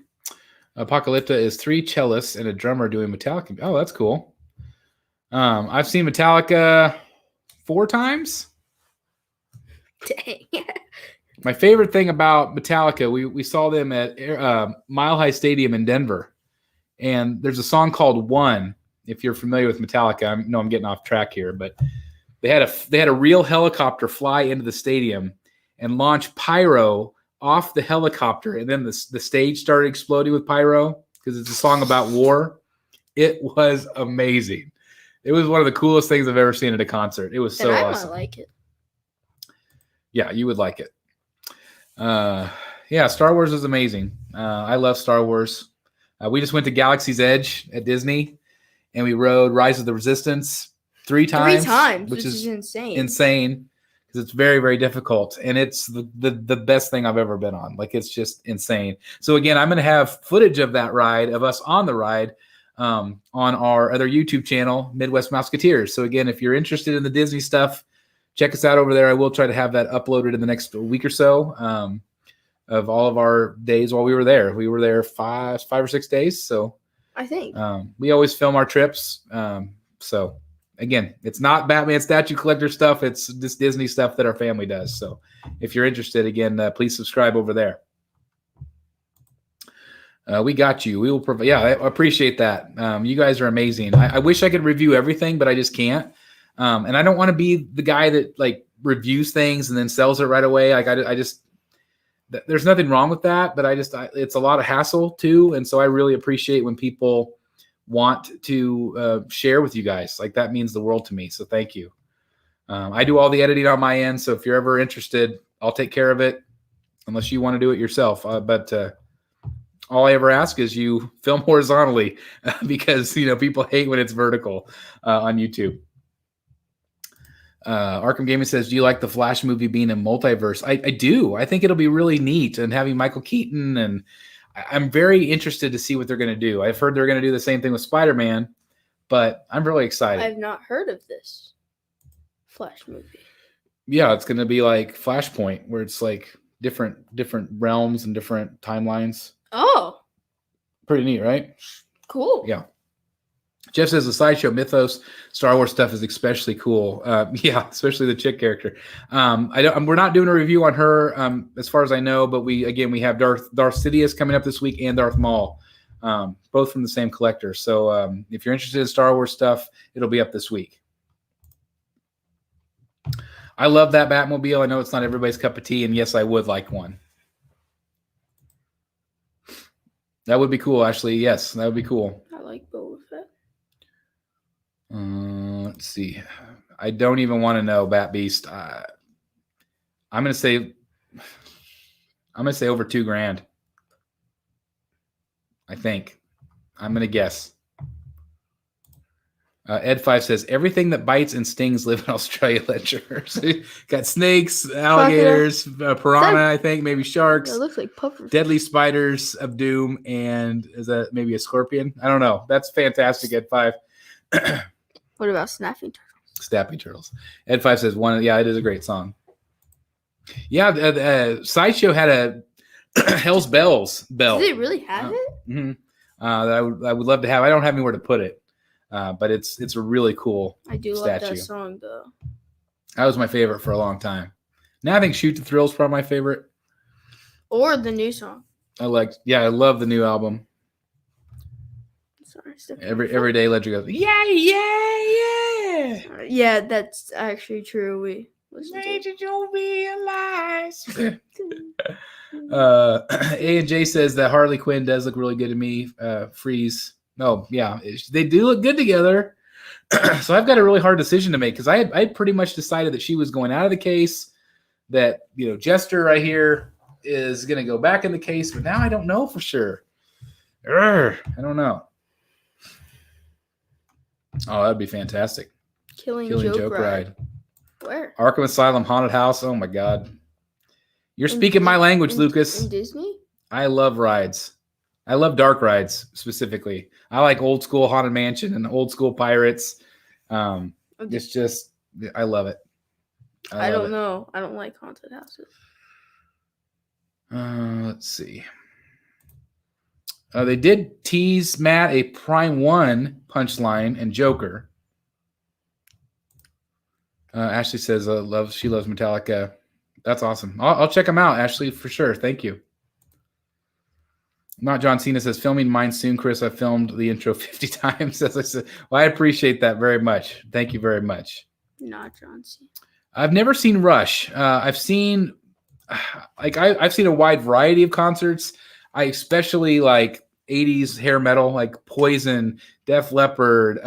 Apocalypta is 3 cellists and a drummer doing Metallica. Oh, that's cool. I've seen Metallica 4 times. Dang. My favorite thing about Metallica, we saw them at Mile High Stadium in Denver. And there's a song called One. If you're familiar with Metallica, I'm getting off track here, but they had a real helicopter fly into the stadium and launch pyro off the helicopter, and then the stage started exploding with pyro because it's a song about war. It was amazing. It was one of the coolest things I've ever seen at a concert. It was so awesome. I like it. Yeah, you would like it. Yeah, Star Wars is amazing. I love Star Wars. We just went to Galaxy's Edge at Disney, and we rode Rise of the Resistance 3 times. 3 times, which is insane. Insane, because it's very, very difficult, and it's the best thing I've ever been on. Like, it's just insane. So again, I'm going to have footage of that ride, of us on the ride, on our other YouTube channel, Midwest Mouseketeers. So again, if you're interested in the Disney stuff, check us out over there. I will try to have that uploaded in the next week or so. Of all of our days while we were there. We were there 5 or 6 days. So I think we always film our trips. So again, it's not Batman statue collector stuff. It's this Disney stuff that our family does. So if you're interested, again, please subscribe over there. We got you. We will provide. Yeah, I appreciate that. You guys are amazing. I wish I could review everything, but I just can't. And I don't want to be the guy that like reviews things and then sells it right away. Like I just, there's nothing wrong with that, but it's a lot of hassle too. And so I really appreciate when people want to share with you guys. Like, that means the world to me. So thank you. I do all the editing on my end. So if you're ever interested, I'll take care of it unless you want to do it yourself. But all I ever ask is you film horizontally because, people hate when it's vertical on YouTube. Arkham Gaming says, do you like the Flash movie being a multiverse? I do. I think it'll be really neat, and having Michael Keaton, and I'm very interested to see what they're going to do. I've heard they're going to do the same thing with Spider-Man, but I'm really excited. I've not heard of this Flash movie. Yeah, it's going to be like Flashpoint, where it's like different realms and different timelines. Oh. Pretty neat, right? Cool. Yeah. Jeff says the sideshow mythos Star Wars stuff is especially cool. Yeah, especially the chick character. We're not doing a review on her as far as I know, but we have Darth Sidious coming up this week and Darth Maul, both from the same collector. So if you're interested in Star Wars stuff, it'll be up this week. I love that Batmobile. I know it's not everybody's cup of tea, and yes, I would like one. That would be cool, Ashley. Yes, that would be cool. I like Boba Fett. Let's see. I don't even want to know, Bat Beast. I'm gonna say over $2,000. I think. I'm gonna guess. Ed5 says everything that bites and stings live in Australia. Ledger. Got snakes, alligators, piranha. I think maybe sharks. It looks like puffer. Deadly spiders of doom, and is that maybe a scorpion? I don't know. That's fantastic. Ed5. What about snapping turtles? Snapping turtles. Ed5 says one. Yeah, it is a great song. Yeah, Sideshow had a Hell's Bells bell. Did they really have it? Mm-hmm. I would love to have. I don't have anywhere to put it, but it's a really cool. I do statue. love that song though. That was my favorite for a long time. Now I think Shoot to Thrill is probably my favorite. Or the new song. I love the new album. Sorry, Every day Ledger goes, yeah. Yeah, that's actually true. We listen to You realize. A&J says that Harley Quinn does look really good to me. Freeze. Oh, yeah. They do look good together. So I've got a really hard decision to make because I had pretty much decided that she was going out of the case, that, Jester right here is going to go back in the case, but now I don't know for sure. I don't know. Oh, that'd be fantastic. Killing Joke Ride. Where? Arkham Asylum Haunted House. Oh my God. You're speaking my language, Lucas. In Disney? I love rides. I love dark rides specifically. I like old school Haunted Mansion and old school Pirates. It's just, I love it. I don't know. I don't like haunted houses. Let's see. They did tease Matt a Prime 1 punchline and Joker. Ashley says she loves Metallica. That's awesome. I'll check them out, Ashley, for sure. Thank you. Not John Cena says, filming mine soon, Chris. I filmed the intro 50 times. As I said, well, I appreciate that very much. Thank you very much. Not John Cena. I've never seen Rush. I've seen I've seen a wide variety of concerts. I especially like 80s hair metal, like Poison, Def Leppard,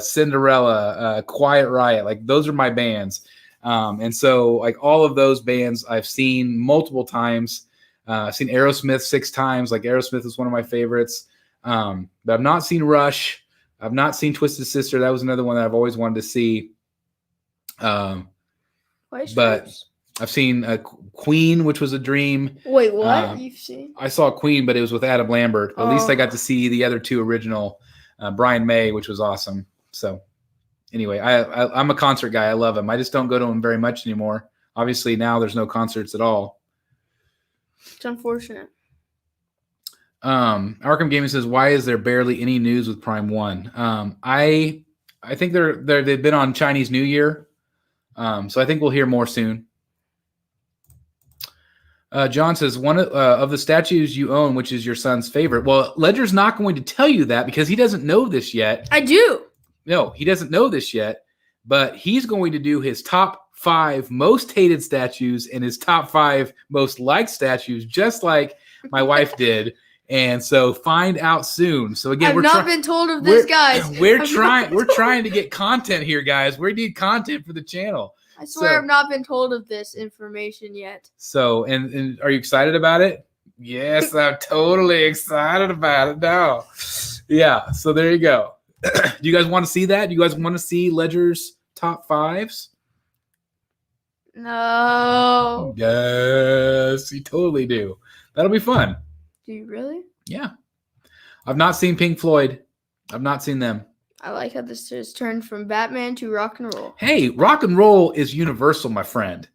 Cinderella, Quiet Riot. Like those are my bands. And so like all of those bands I've seen multiple times. I've seen Aerosmith 6 times. Like Aerosmith is one of my favorites. But I've not seen Rush. I've not seen Twisted Sister. That was another one that I've always wanted to see. But I've seen Queen, which was a dream. Wait, what? You've seen? I saw Queen, but it was with Adam Lambert. At least I got to see the other 2 original, Brian May, which was awesome. So anyway, I'm a concert guy. I love them. I just don't go to them very much anymore. Obviously, now there's no concerts at all. It's unfortunate. Arkham Gaming says, why is there barely any news with Prime 1? I think they've been on Chinese New Year. So I think we'll hear more soon. John says, one of the statues you own, which is your son's favorite. Well, Ledger's not going to tell you that because he doesn't know this yet. I do. No, he doesn't know this yet, but he's going to do his top 5 most hated statues and his top 5 most liked statues, just like my wife did. And so find out soon. So again, I've not been told of this, guys. We're trying to get content here, guys. We need content for the channel. I swear I've not been told of this information yet. So, and are you excited about it? Yes, I'm totally excited about it now. Yeah, so there you go. Do you guys want to see that? Do you guys want to see Ledger's top 5s? No. Yes, you totally do. That'll be fun. Do you really? Yeah. I've not seen Pink Floyd. I've not seen them. I like how this has turned from Batman to rock and roll. Hey, rock and roll is universal, my friend.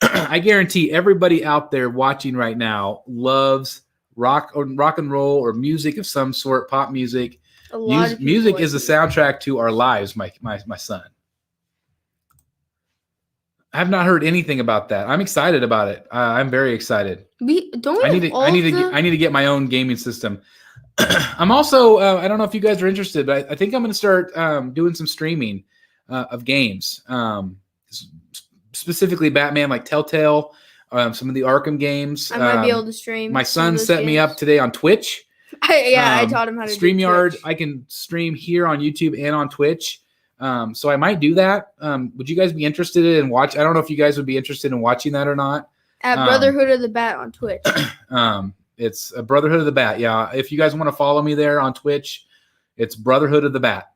I guarantee everybody out there watching right now loves rock and roll or music of some sort, pop music. Music is the soundtrack to our lives, my son. I have not heard anything about that. I'm excited about it. I'm very excited. I need to get my own gaming system. I'm also, I don't know if you guys are interested, but I think I'm going to start doing some streaming of games, specifically Batman, like Telltale, some of the Arkham games. I might be able to stream. My son set me up today on Twitch. I taught him how to StreamYard. do Twitch. I can stream here on YouTube and on Twitch. So I might do that. Would you guys be interested in watch? I don't know if you guys would be interested in watching that or not. At Brotherhood of the Bat on Twitch. It's a Brotherhood of the Bat. Yeah. If you guys want to follow me there on Twitch, it's Brotherhood of the Bat.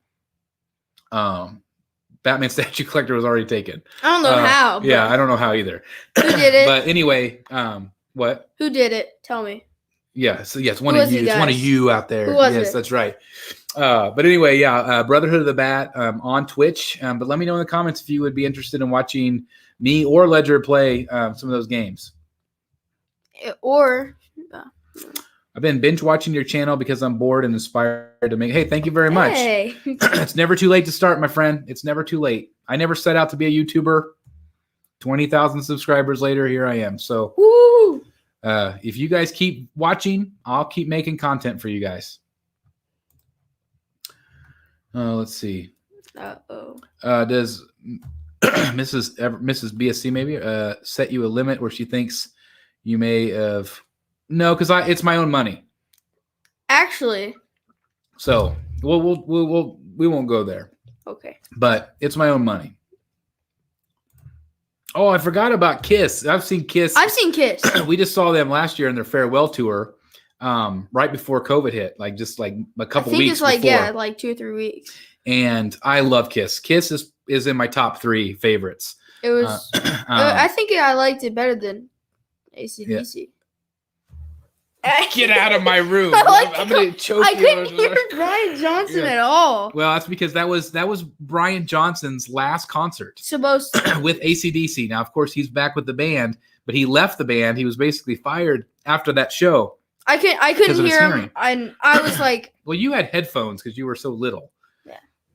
Batman statue collector was already taken. I don't know how. Yeah, I don't know how either. Who did it? But anyway, what? Who did it? Tell me. Yeah, so yes, one of you. It's one of you out there. Who was yes, it? That's right. But anyway, yeah, Brotherhood of the Bat on Twitch. But let me know in the comments if you would be interested in watching me or Ledger play some of those games. I've been binge watching your channel because I'm bored and inspired to make. Hey, thank you very much. Hey. It's never too late to start, my friend. It's never too late. I never set out to be a YouTuber. 20,000 subscribers later, here I am. So Woo! if you guys keep watching, I'll keep making content for you guys. Let's see. Does Mrs. BSC maybe set you a limit where she thinks you may have? No, because it's my own money. Actually. So we won't go there. Okay. But it's my own money. Oh, I forgot about Kiss. I've seen Kiss. We just saw them last year in their farewell tour, right before COVID hit, just a couple weeks before. Like 2 or 3 weeks. And I love Kiss. Kiss is in my top 3 favorites. It was. I think I liked it better than AC/DC. Yeah. Get out of my room! I'm gonna choke you. I couldn't hear Brian Johnson at all. Well, that's because that was Brian Johnson's last concert. Supposed to. With AC/DC. Now, of course, he's back with the band, but he left the band. He was basically fired after that show. I couldn't hear him. I was like. Well, you had headphones because you were so little.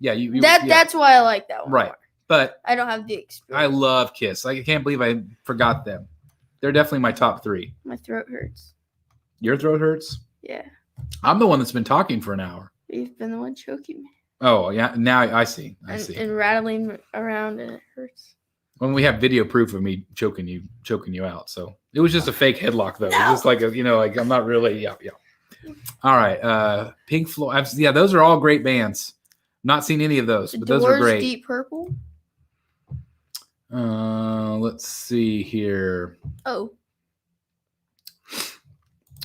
Yeah. Yeah. That's why I like that one. Right, more. But I don't have the experience. I love Kiss. I can't believe I forgot them. They're definitely my top 3. My throat hurts. Your throat hurts? Yeah. I'm the one that's been talking for an hour. You've been the one choking me. Oh, yeah. Now I see. And rattling around, and it hurts. When we have video proof of me choking you out. So it was just a fake headlock, though. No. It's just I'm not really. Yeah. All right. Pink Floyd. Those are all great bands. Not seen any of those, but those are great. Deep Purple. Let's see here. Oh.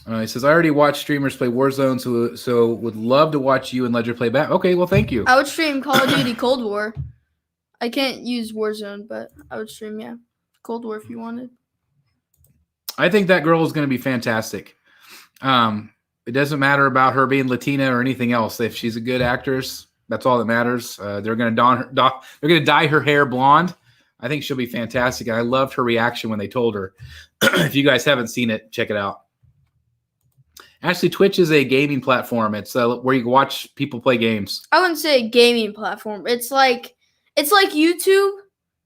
He says, I already watched streamers play Warzone, so would love to watch you and Ledger play back. Okay, well, thank you. I would stream Call of Duty Cold War. I can't use Warzone, but I would stream, Cold War if you wanted. I think that girl is going to be fantastic. It doesn't matter about her being Latina or anything else. If she's a good actress, that's all that matters. They're going to dye her hair blonde. I think she'll be fantastic. And I loved her reaction when they told her. If you guys haven't seen it, check it out. Actually, Twitch is a gaming platform. It's where you can watch people play games. I wouldn't say a gaming platform. It's like YouTube,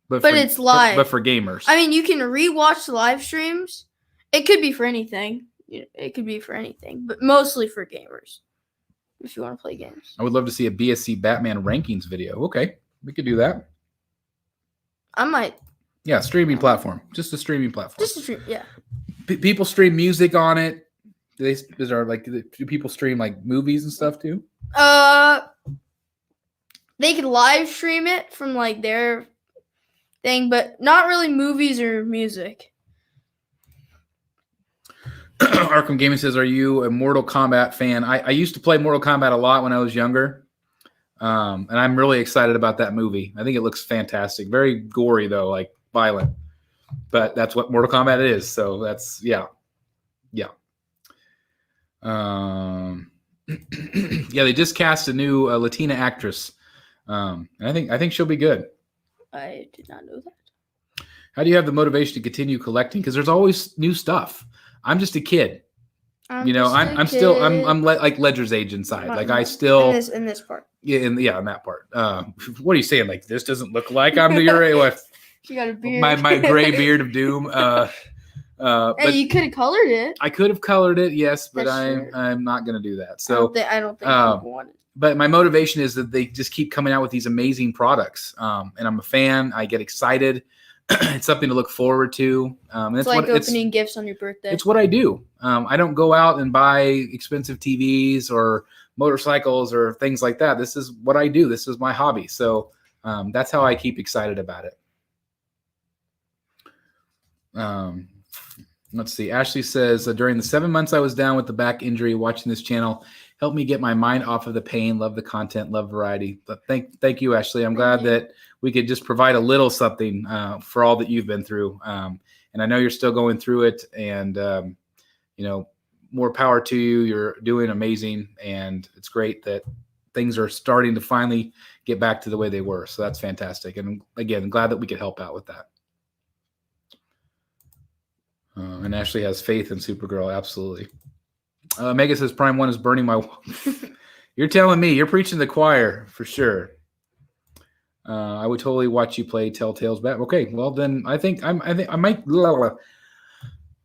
but it's live. But for gamers. I mean, you can rewatch live streams. It could be for anything. It could be for anything, but mostly for gamers. If you want to play games. I would love to see a BSC Batman rankings video. Okay, we could do that. I might. Yeah, streaming platform. Just a streaming platform. Just a stream, yeah. People stream music on it. Do people stream movies and stuff too? They could live stream it from their thing, but not really movies or music. Arkham Gaming says, "Are you a Mortal Kombat fan?" I used to play Mortal Kombat a lot when I was younger, and I'm really excited about that movie. I think it looks fantastic. Very gory though, violent, but that's what Mortal Kombat is. So that's yeah. They just cast a new Latina actress. And I think she'll be good. I did not know that. How do you have the motivation to continue collecting? Because there's always new stuff. I'm just a kid. I'm still like Ledger's age inside. I still in this part. In that part. What are you saying? This doesn't look like I'm your age. You got a beard. My gray beard of doom. But you could have colored it. I could have colored it, yes, but I'm not going to do that. So I don't think people want it. But my motivation is that they just keep coming out with these amazing products, and I'm a fan. I get excited. It's something to look forward to. It's like opening gifts on your birthday. It's what I do. I don't go out and buy expensive TVs or motorcycles or things like that. This is what I do. This is my hobby. So that's how I keep excited about it. Let's see. Ashley says, during the 7 months I was down with the back injury, watching this channel helped me get my mind off of the pain. Love the content, love variety. But thank you, Ashley. I'm glad that we could just provide a little something for all that you've been through. And I know you're still going through it, and more power to you. You're doing amazing, and it's great that things are starting to finally get back to the way they were. So that's fantastic. And again, glad that we could help out with that. And Ashley has faith in Supergirl. Absolutely. Mega says Prime 1 is burning my. You're telling me. You're preaching the choir for sure. I would totally watch you play Telltale's Batman. Okay, well then I think I might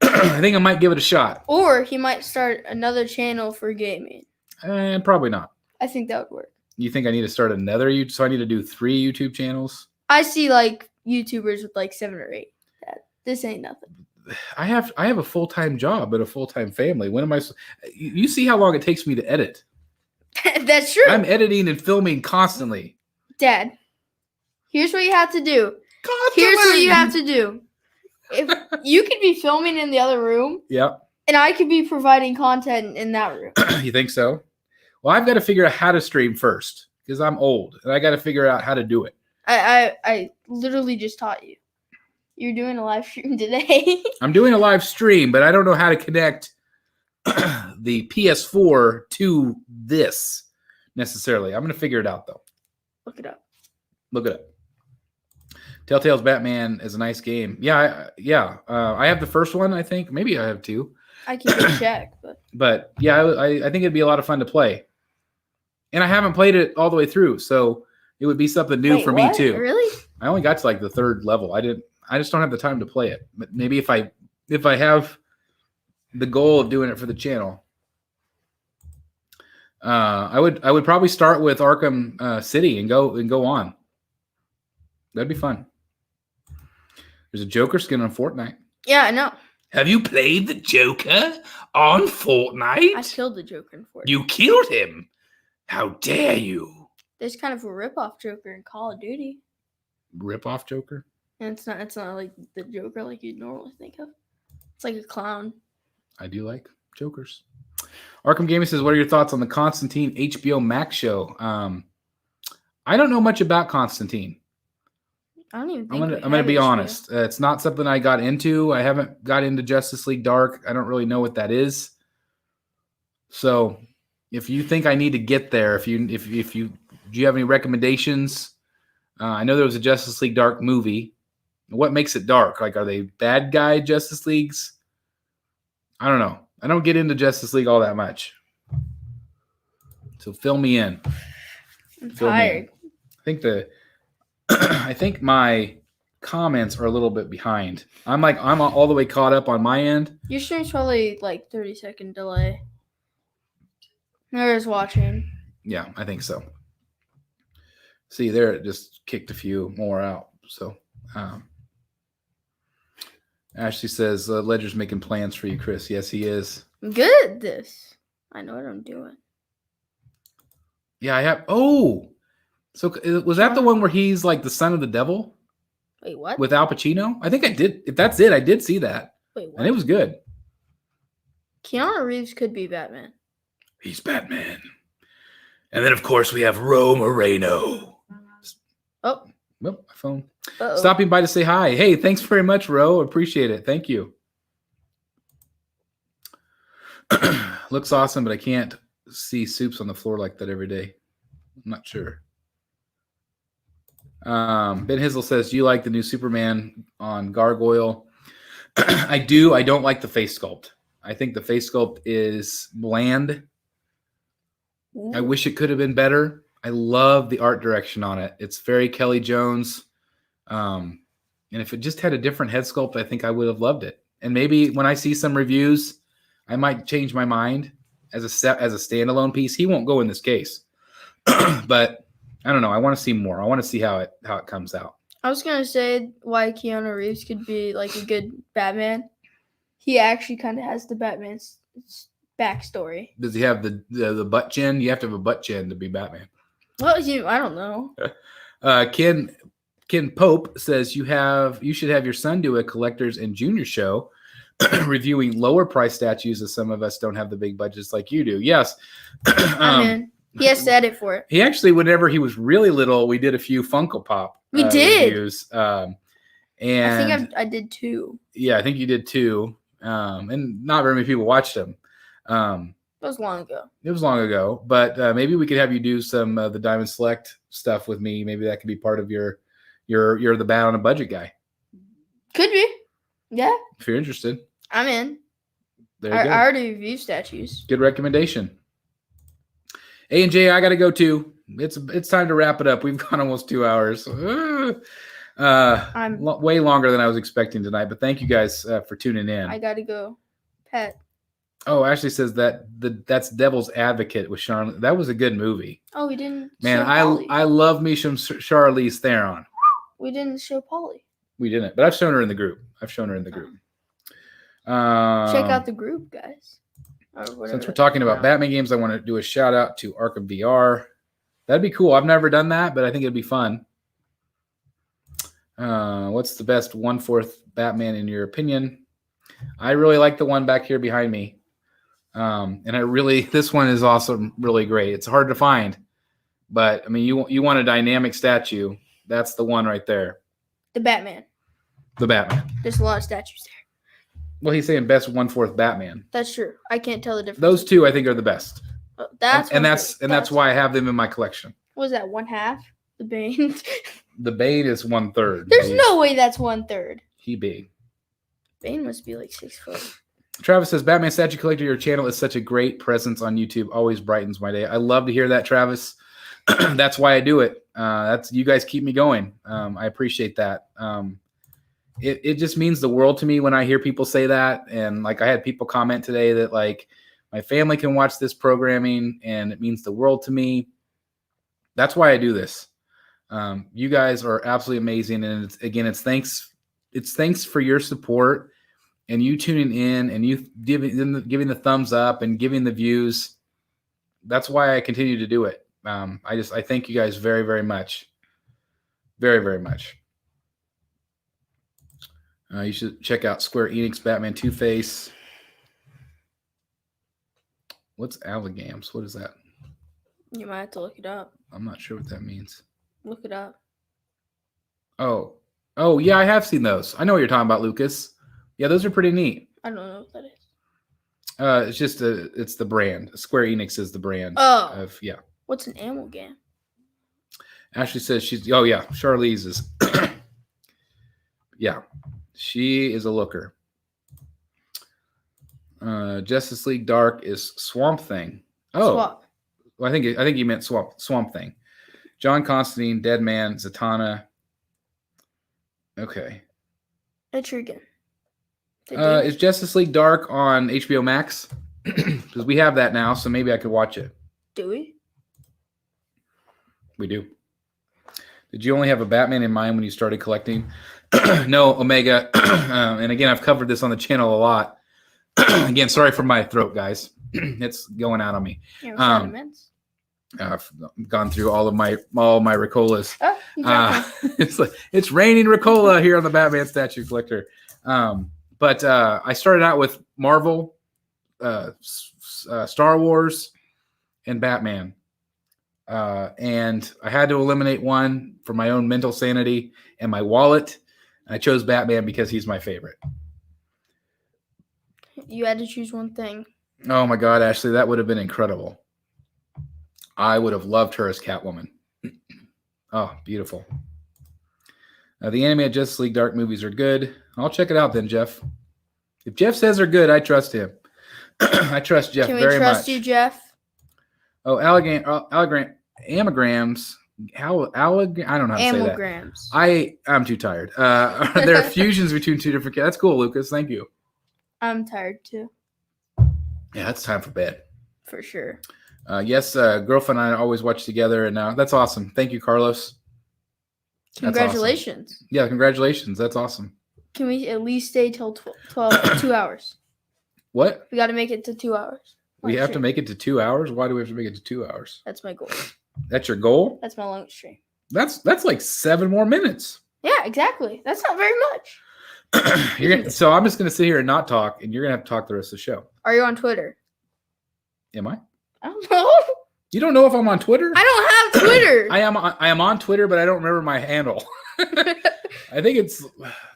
I think I might give it a shot. Or he might start another channel for gaming. Probably not. I think that would work. You think I need to start another YouTube? So I need to do 3 YouTube channels? I see like YouTubers with like 7 or 8. This ain't nothing. I have a full-time job and a full-time family. When am I? You see how long it takes me to edit? That's true. I'm editing and filming constantly. Dad, here's what you have to do. Constantly. Here's what you have to do. If you could be filming in the other room, Yep. and I could be providing content in that room. You think so? Well, I've got to figure out how to stream first because I'm old and I got to figure out how to do it. I literally just taught you. You're doing a live stream today. I'm doing a live stream, but I don't know how to connect the PS4 to this necessarily. I'm going to figure it out though. Look it up. Look it up. Telltale's Batman is a nice game. Yeah. I have the first one, I think. Maybe I have 2. I can go check, But yeah, I think it'd be a lot of fun to play. And I haven't played it all the way through, so it would be something new for me too. Really? I only got to like the 3rd level. I just don't have the time to play it. But maybe if I have the goal of doing it for the channel, I would probably start with Arkham City and go on. That'd be fun. There's a Joker skin on Fortnite. Yeah, I know. Have you played the Joker on Fortnite? I killed the Joker in Fortnite. You killed him. How dare you? There's kind of a rip-off Joker in Call of Duty. Rip-off Joker? And it's not like the Joker like you'd normally think of. It's like a clown. I do like Jokers. Arkham Gaming says, what are your thoughts on the Constantine HBO Max show? I don't know much about Constantine. I don't even think I'm gonna be honest. It's not something I got into. I haven't got into Justice League Dark. I don't really know what that is. So if you think I need to get there, do you have any recommendations? I know there was a Justice League Dark movie. What makes it dark? Like, are they bad guy Justice Leagues? I don't know. I don't get into Justice League all that much. So fill me in. I'm tired. I think my comments are a little bit behind. I'm all the way caught up on my end. Your stream's probably like 30-second delay. Whoever's watching. Yeah, I think so. See, there it just kicked a few more out. So Ashley says, Ledger's making plans for you, Chris. Yes, he is. I'm good at this. I know what I'm doing. Yeah, I have. Oh, so was that the one where he's like the son of the devil? Wait, what? With Al Pacino? I think I did. If that's it, I did see that. Wait, what? And it was good. Keanu Reeves could be Batman. He's Batman. And then, of course, we have Ro Moreno. Oh, my phone. Uh-oh. Stopping by to say hi. Hey, thanks very much, Ro. Appreciate it. Thank you. Looks awesome, but I can't see soups on the floor like that every day. I'm not sure. Ben Hizzle says, do you like the new Superman on Gargoyle? I do. I don't like the face sculpt. I think the face sculpt is bland. Ooh. I wish it could have been better. I love the art direction on it. It's very Kelly Jones. And if it just had a different head sculpt, I think I would have loved it. And maybe when I see some reviews, I might change my mind as a standalone piece. He won't go in this case. But I don't know. I want to see more. I want to see how it comes out. I was going to say why Keanu Reeves could be like a good Batman. He actually kind of has the Batman's backstory. Does he have the butt chin? You have to have a butt chin to be Batman. Well, I don't know. Ken Pope says you should have your son do a collectors and junior show reviewing lower price statues, as some of us don't have the big budgets like you do. Yes. I'm in. He has to edit for it. He actually, whenever he was really little, we did a few Funko Pop reviews. And I think I did 2. Yeah, I think you did 2. And not very many people watched them. It was long ago. It was long ago, but maybe we could have you do some the Diamond Select stuff with me. Maybe that could be part of you're the bad on a budget guy. Could be. Yeah. If you're interested. I'm in. There you go. I already review statues. Good recommendation. A&J, I got to go too. it's time to wrap it up. We've gone almost 2 hours. Way longer than I was expecting tonight. But thank you guys for tuning in. I gotta go. Pet. Oh, Ashley says that's Devil's Advocate with Charlize. That was a good movie. Oh, we didn't. Man, I love me some Charlize Theron. We didn't show Polly. We didn't, but I've shown her in the group. Check out the group, guys. Since we're talking about Batman games, I want to do a shout out to Arkham VR. That'd be cool. I've never done that, but I think it'd be fun. What's the best 1/4 Batman in your opinion? I really like the one back here behind me. And this one is also really great. It's hard to find, but I mean, you want a dynamic statue. That's the one right there. The Batman. There's a lot of statues there. Well, he's saying best 1/4 Batman. That's true. I can't tell the difference. Those two I think are the best. That's why I have them in my collection. What is that? 1/2? The Bane. The Bane is 1/3. There's no way that's 1/3. He big. Bane must be like 6 foot. Travis says, Batman Statue Collector, your channel is such a great presence on YouTube. Always brightens my day. I love to hear that, Travis. That's why I do it. You guys keep me going. I appreciate that. It just means the world to me when I hear people say that. And like I had people comment today that like my family can watch this programming and it means the world to me. That's why I do this. You guys are absolutely amazing. And it's thanks for your support and you tuning in and you giving the thumbs up and giving the views. That's why I continue to do it. I thank you guys very, very much. Very, very much. You should check out Square Enix Batman Two-Face. What's Allegams? What is that? You might have to look it up. I'm not sure what that means. Look it up. Oh, yeah, I have seen those. I know what you're talking about, Lucas. Yeah, those are pretty neat. I don't know what that is. It's just it's the brand. Square Enix is the brand. Yeah. What's an amalgam? Ashley says Charlize is. Yeah, she is a looker. Justice League Dark is Swamp Thing. Oh, Swamp. Well, I think you meant Swamp Thing. John Constantine, Deadman, Zatanna. Okay. Etrigan. Is Justice League Dark on HBO Max? Because we have that now, so maybe I could watch it. Do we? We do. Did you only have a Batman in mind when you started collecting? No, Omega. And again, I've covered this on the channel a lot. Again, sorry for my throat, guys. It's going out on me. I've gone through all my Ricolas. It's raining Ricola here on the Batman Statue Collector. But I started out with Marvel, Star Wars, and Batman. And I had to eliminate one for my own mental sanity and my wallet. I chose Batman because he's my favorite. You had to choose one thing. Oh my God, Ashley, that would have been incredible. I would have loved her as Catwoman. Oh, beautiful. The animated Justice League Dark movies are good. I'll check it out then, Jeff. If Jeff says they're good, I trust him. I trust Jeff very much. Can we trust you, Jeff? Oh, amograms. I don't know how to say that. I'm too tired. There are fusions between two different. That's cool, Lucas. Thank you. I'm tired too. Yeah, it's time for bed. For sure. Yes, girlfriend and I always watch together, and that's awesome. Thank you, Carlos. Congratulations. Awesome. Yeah, congratulations. That's awesome. Can we at least stay till 2 hours? What? We got to make it to 2 hours. We have to make it to 2 hours? Why do we have to make it to 2 hours? That's my goal. That's your goal? That's my longest stream. That's like 7 more minutes. Yeah, exactly. That's not very much. So I'm just going to sit here and not talk, and you're going to have to talk the rest of the show. Are you on Twitter? Am I? I don't know. You don't know if I'm on Twitter? I don't have Twitter. I am on Twitter, but I don't remember my handle. I think it's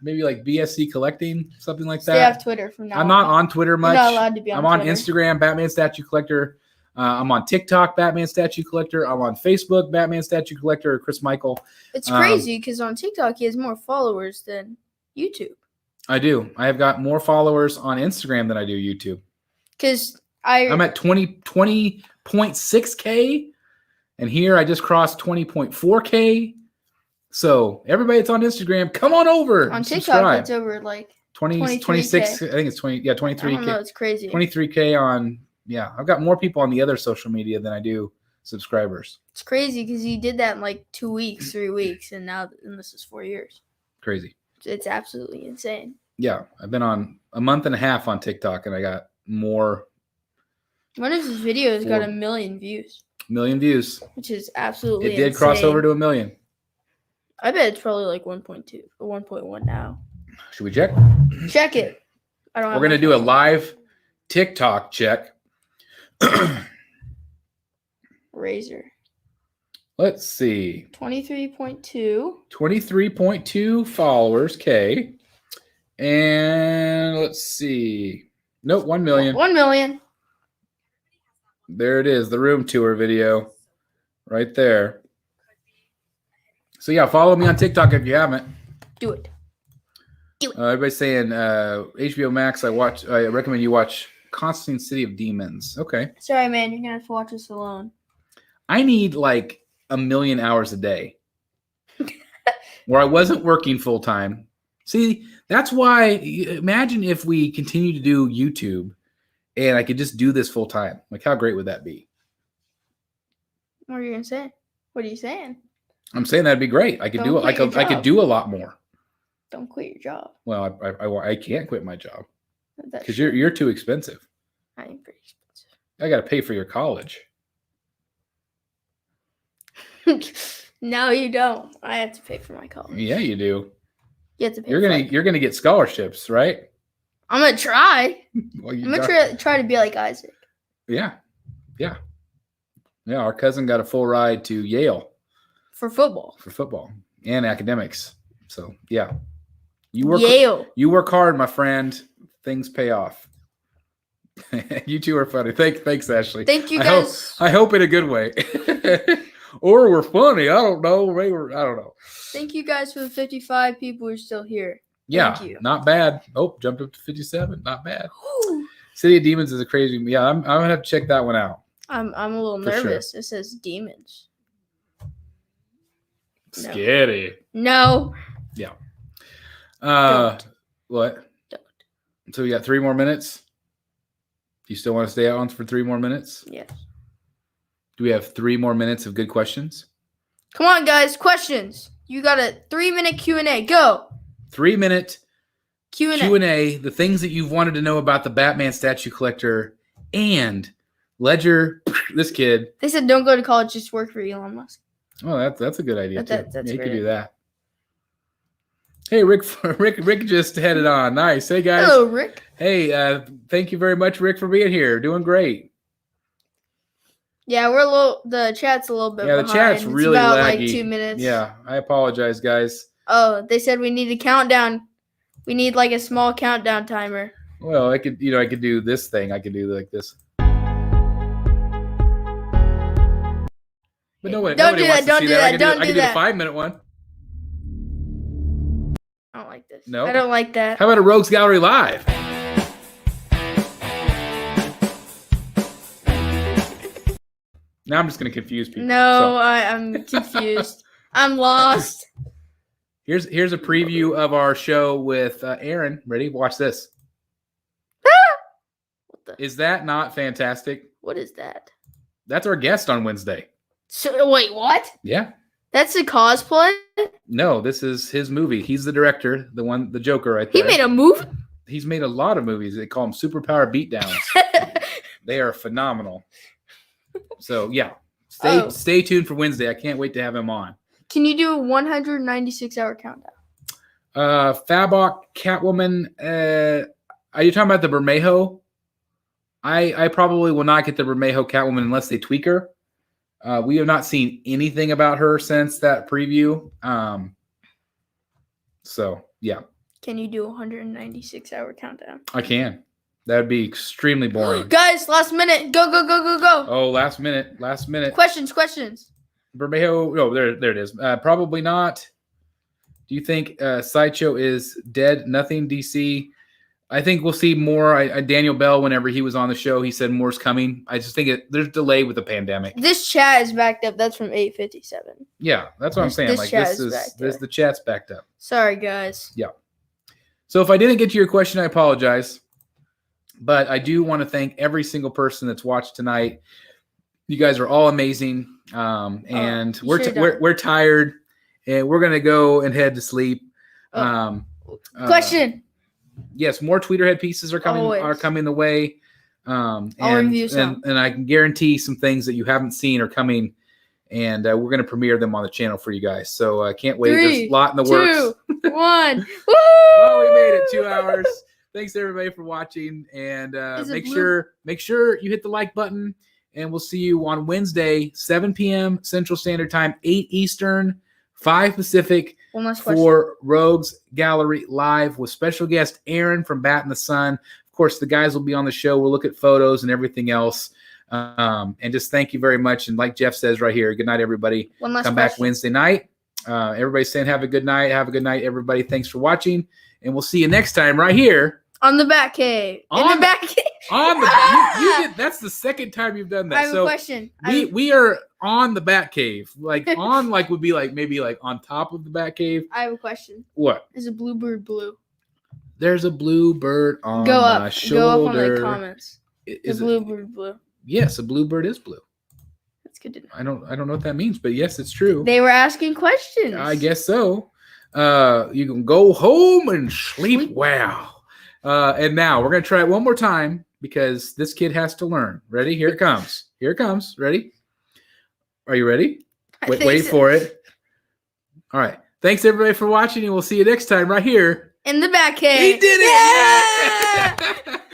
maybe like BSC Collecting, something like that. Stay off Twitter from now on. I'm not on Twitter much. You're not allowed to be on I'm Twitter. on Instagram, Batman Statue Collector. I'm on TikTok, Batman Statue Collector. I'm on Facebook, Batman Statue Collector, Chris Michael. It's crazy because on TikTok he has more followers than YouTube. I do. I have got more followers on Instagram than I do YouTube. Because I'm at 20.6K, And here I just crossed 20.4K. So everybody that's on Instagram, come on over. On TikTok, subscribe. it's over like 26. I think it's 20. Yeah, 23K. I don't know. It's crazy. 23K on. Yeah, I've got more people on the other social media than I do subscribers. It's crazy because you did that in like 2 weeks, 3 weeks, and this is 4 years. Crazy. It's absolutely insane. Yeah, I've been on a month and a half on TikTok, and I got more. One of his videos got 1 million views. 1 million views. Which is absolutely It did cross over to 1 million. I bet it's probably like 1.2 or 1.1 now. Should we check? Check it. We're going to do a live TikTok check. Razor. Let's see. 23.2. 23.2 followers, K. And let's see. Nope, 1 million. 1 million. There it is, the room tour video right there. So, yeah, follow me on TikTok if you haven't. Do it. Everybody's saying HBO Max, I recommend you watch Constantine City of Demons. Okay. Sorry, man. You're going to have to watch this alone. I need like 1 million hours a day where I wasn't working full time. See, that's why imagine if we continue to do YouTube and I could just do this full time. Like, how great would that be? What are you going to say? What are you saying? I'm saying that'd be great. I could do it. I could do a lot more. Don't quit your job. Well, I can't quit my job because you're too expensive. I am pretty expensive. I got to pay for your college. No, you don't. I have to pay for my college. Yeah, you do. You have to pay. You're gonna get scholarships, right? I'm gonna try. Well, I'm gonna try to be like Isaac. Yeah. Our cousin got a full ride to Yale for football and academics. So yeah, you work hard, my friend. Things pay off. You two are funny. Thanks, Ashley. Thank you guys. I hope in a good way. Or we're funny. I don't know. I don't know. Thank you guys for the 55 people who are still here. Yeah, Thank you. Not bad. Oh, jumped up to 57. Not bad. City of Demons is a crazy. Yeah, I'm gonna have to check that one out. I'm a little nervous. Sure. It says demons. Scary. No. Yeah. Don't. What? Don't. So we got 3 more minutes. You still want to stay on for 3 more minutes? Yes. Do we have 3 more minutes of good questions? Come on, guys. Questions. You got a 3-minute Q&A. Go. 3-minute Q&A. Q&A. The things that you've wanted to know about the Batman statue collector and Ledger. This kid. They said don't go to college. Just work for Elon Musk. Oh, that's a good idea too. That's you could do that. Hey, Rick just headed on. Nice. Hey guys. Hello, Rick. Hey, thank you very much, Rick, for being here. Doing great. Yeah, the chat's a little bit behind. The chat's really about laggy. Like 2 minutes. Yeah, I apologize, guys. Oh, they said we need a countdown. We need like a small countdown timer. Well, I could do this thing. I could do like this. But nobody Don't do wants that. to see that. I can do the 5-minute one. I don't like this. No, I don't like that. How about a Rogues Gallery Live? Now I'm just going to confuse people. No, I'm confused. I'm lost. Here's a preview of our show with Aaron. Ready? Watch this. Is that not fantastic? What is that? That's our guest on Wednesday. So wait, what? Yeah. That's a cosplay? No, this is his movie. He's the director, the Joker right He there. made a movie? He's made a lot of movies. They call them Superpower Beatdowns. They are phenomenal. So, yeah. Stay tuned for Wednesday. I can't wait to have him on. Can you do a 196-hour countdown? Fabok, Catwoman. Are you talking about the Bermejo? I probably will not get the Bermejo Catwoman unless they tweak her. We have not seen anything about her since that preview. So, yeah. Can you do a 196-hour countdown? I can. That would be extremely boring. Guys, last minute. Go. Oh, last minute. Questions. Bermejo. Oh, there it is. Probably not. Do you think Sideshow is dead? Nothing, DC. I think we'll see more. Daniel Bell, whenever he was on the show, he said more's coming. I just think there's delay with the pandemic. This chat is backed up. That's from 8:57. Yeah, that's what I'm saying. Like the chat's backed up. Sorry, guys. Yeah. So if I didn't get to your question, I apologize. But I do want to thank every single person that's watched tonight. You guys are all amazing, and we're tired, and we're gonna go and head to sleep. Question. Yes, more Tweeterhead pieces are coming the way. I'll review some. And I can guarantee some things that you haven't seen are coming, and we're going to premiere them on the channel for you guys. So I can't wait. 3, There's a lot in the 2, works. 1. Woo! Oh, we made it 2 hours. Thanks everybody for watching, and make sure you hit the like button, and we'll see you on Wednesday, 7 p.m. Central Standard Time, 8 Eastern, 5 Pacific. One last question. For Rogues Gallery Live with special guest Aaron from Bat in the Sun. Of course, the guys will be on the show. We'll look at photos and everything else. And just thank you very much. And like Jeff says right here, good night, everybody. One last Come back Wednesday night. Everybody's saying have a good night. Have a good night, everybody. Thanks for watching. And we'll see you next time right here. On the Batcave. In the Batcave. You did, that's the second time you've done that. I have a question. We are on the Batcave. Like on would be like maybe like on top of the Batcave. I have a question. What? Is a bluebird blue? There's a bluebird on my shoulder. Go up on the comments. Is bluebird blue? Yes, a bluebird is blue. That's good to know. I don't know what that means, but yes, it's true. They were asking questions. I guess so. You can go home and sleep well. And now we're going to try it one more time because this kid has to learn. Ready? Here it comes. Here it comes. Ready? Are you ready? Wait for it. All right. Thanks, everybody, for watching, and we'll see you next time right here. In the Batcave. He did it! Yeah!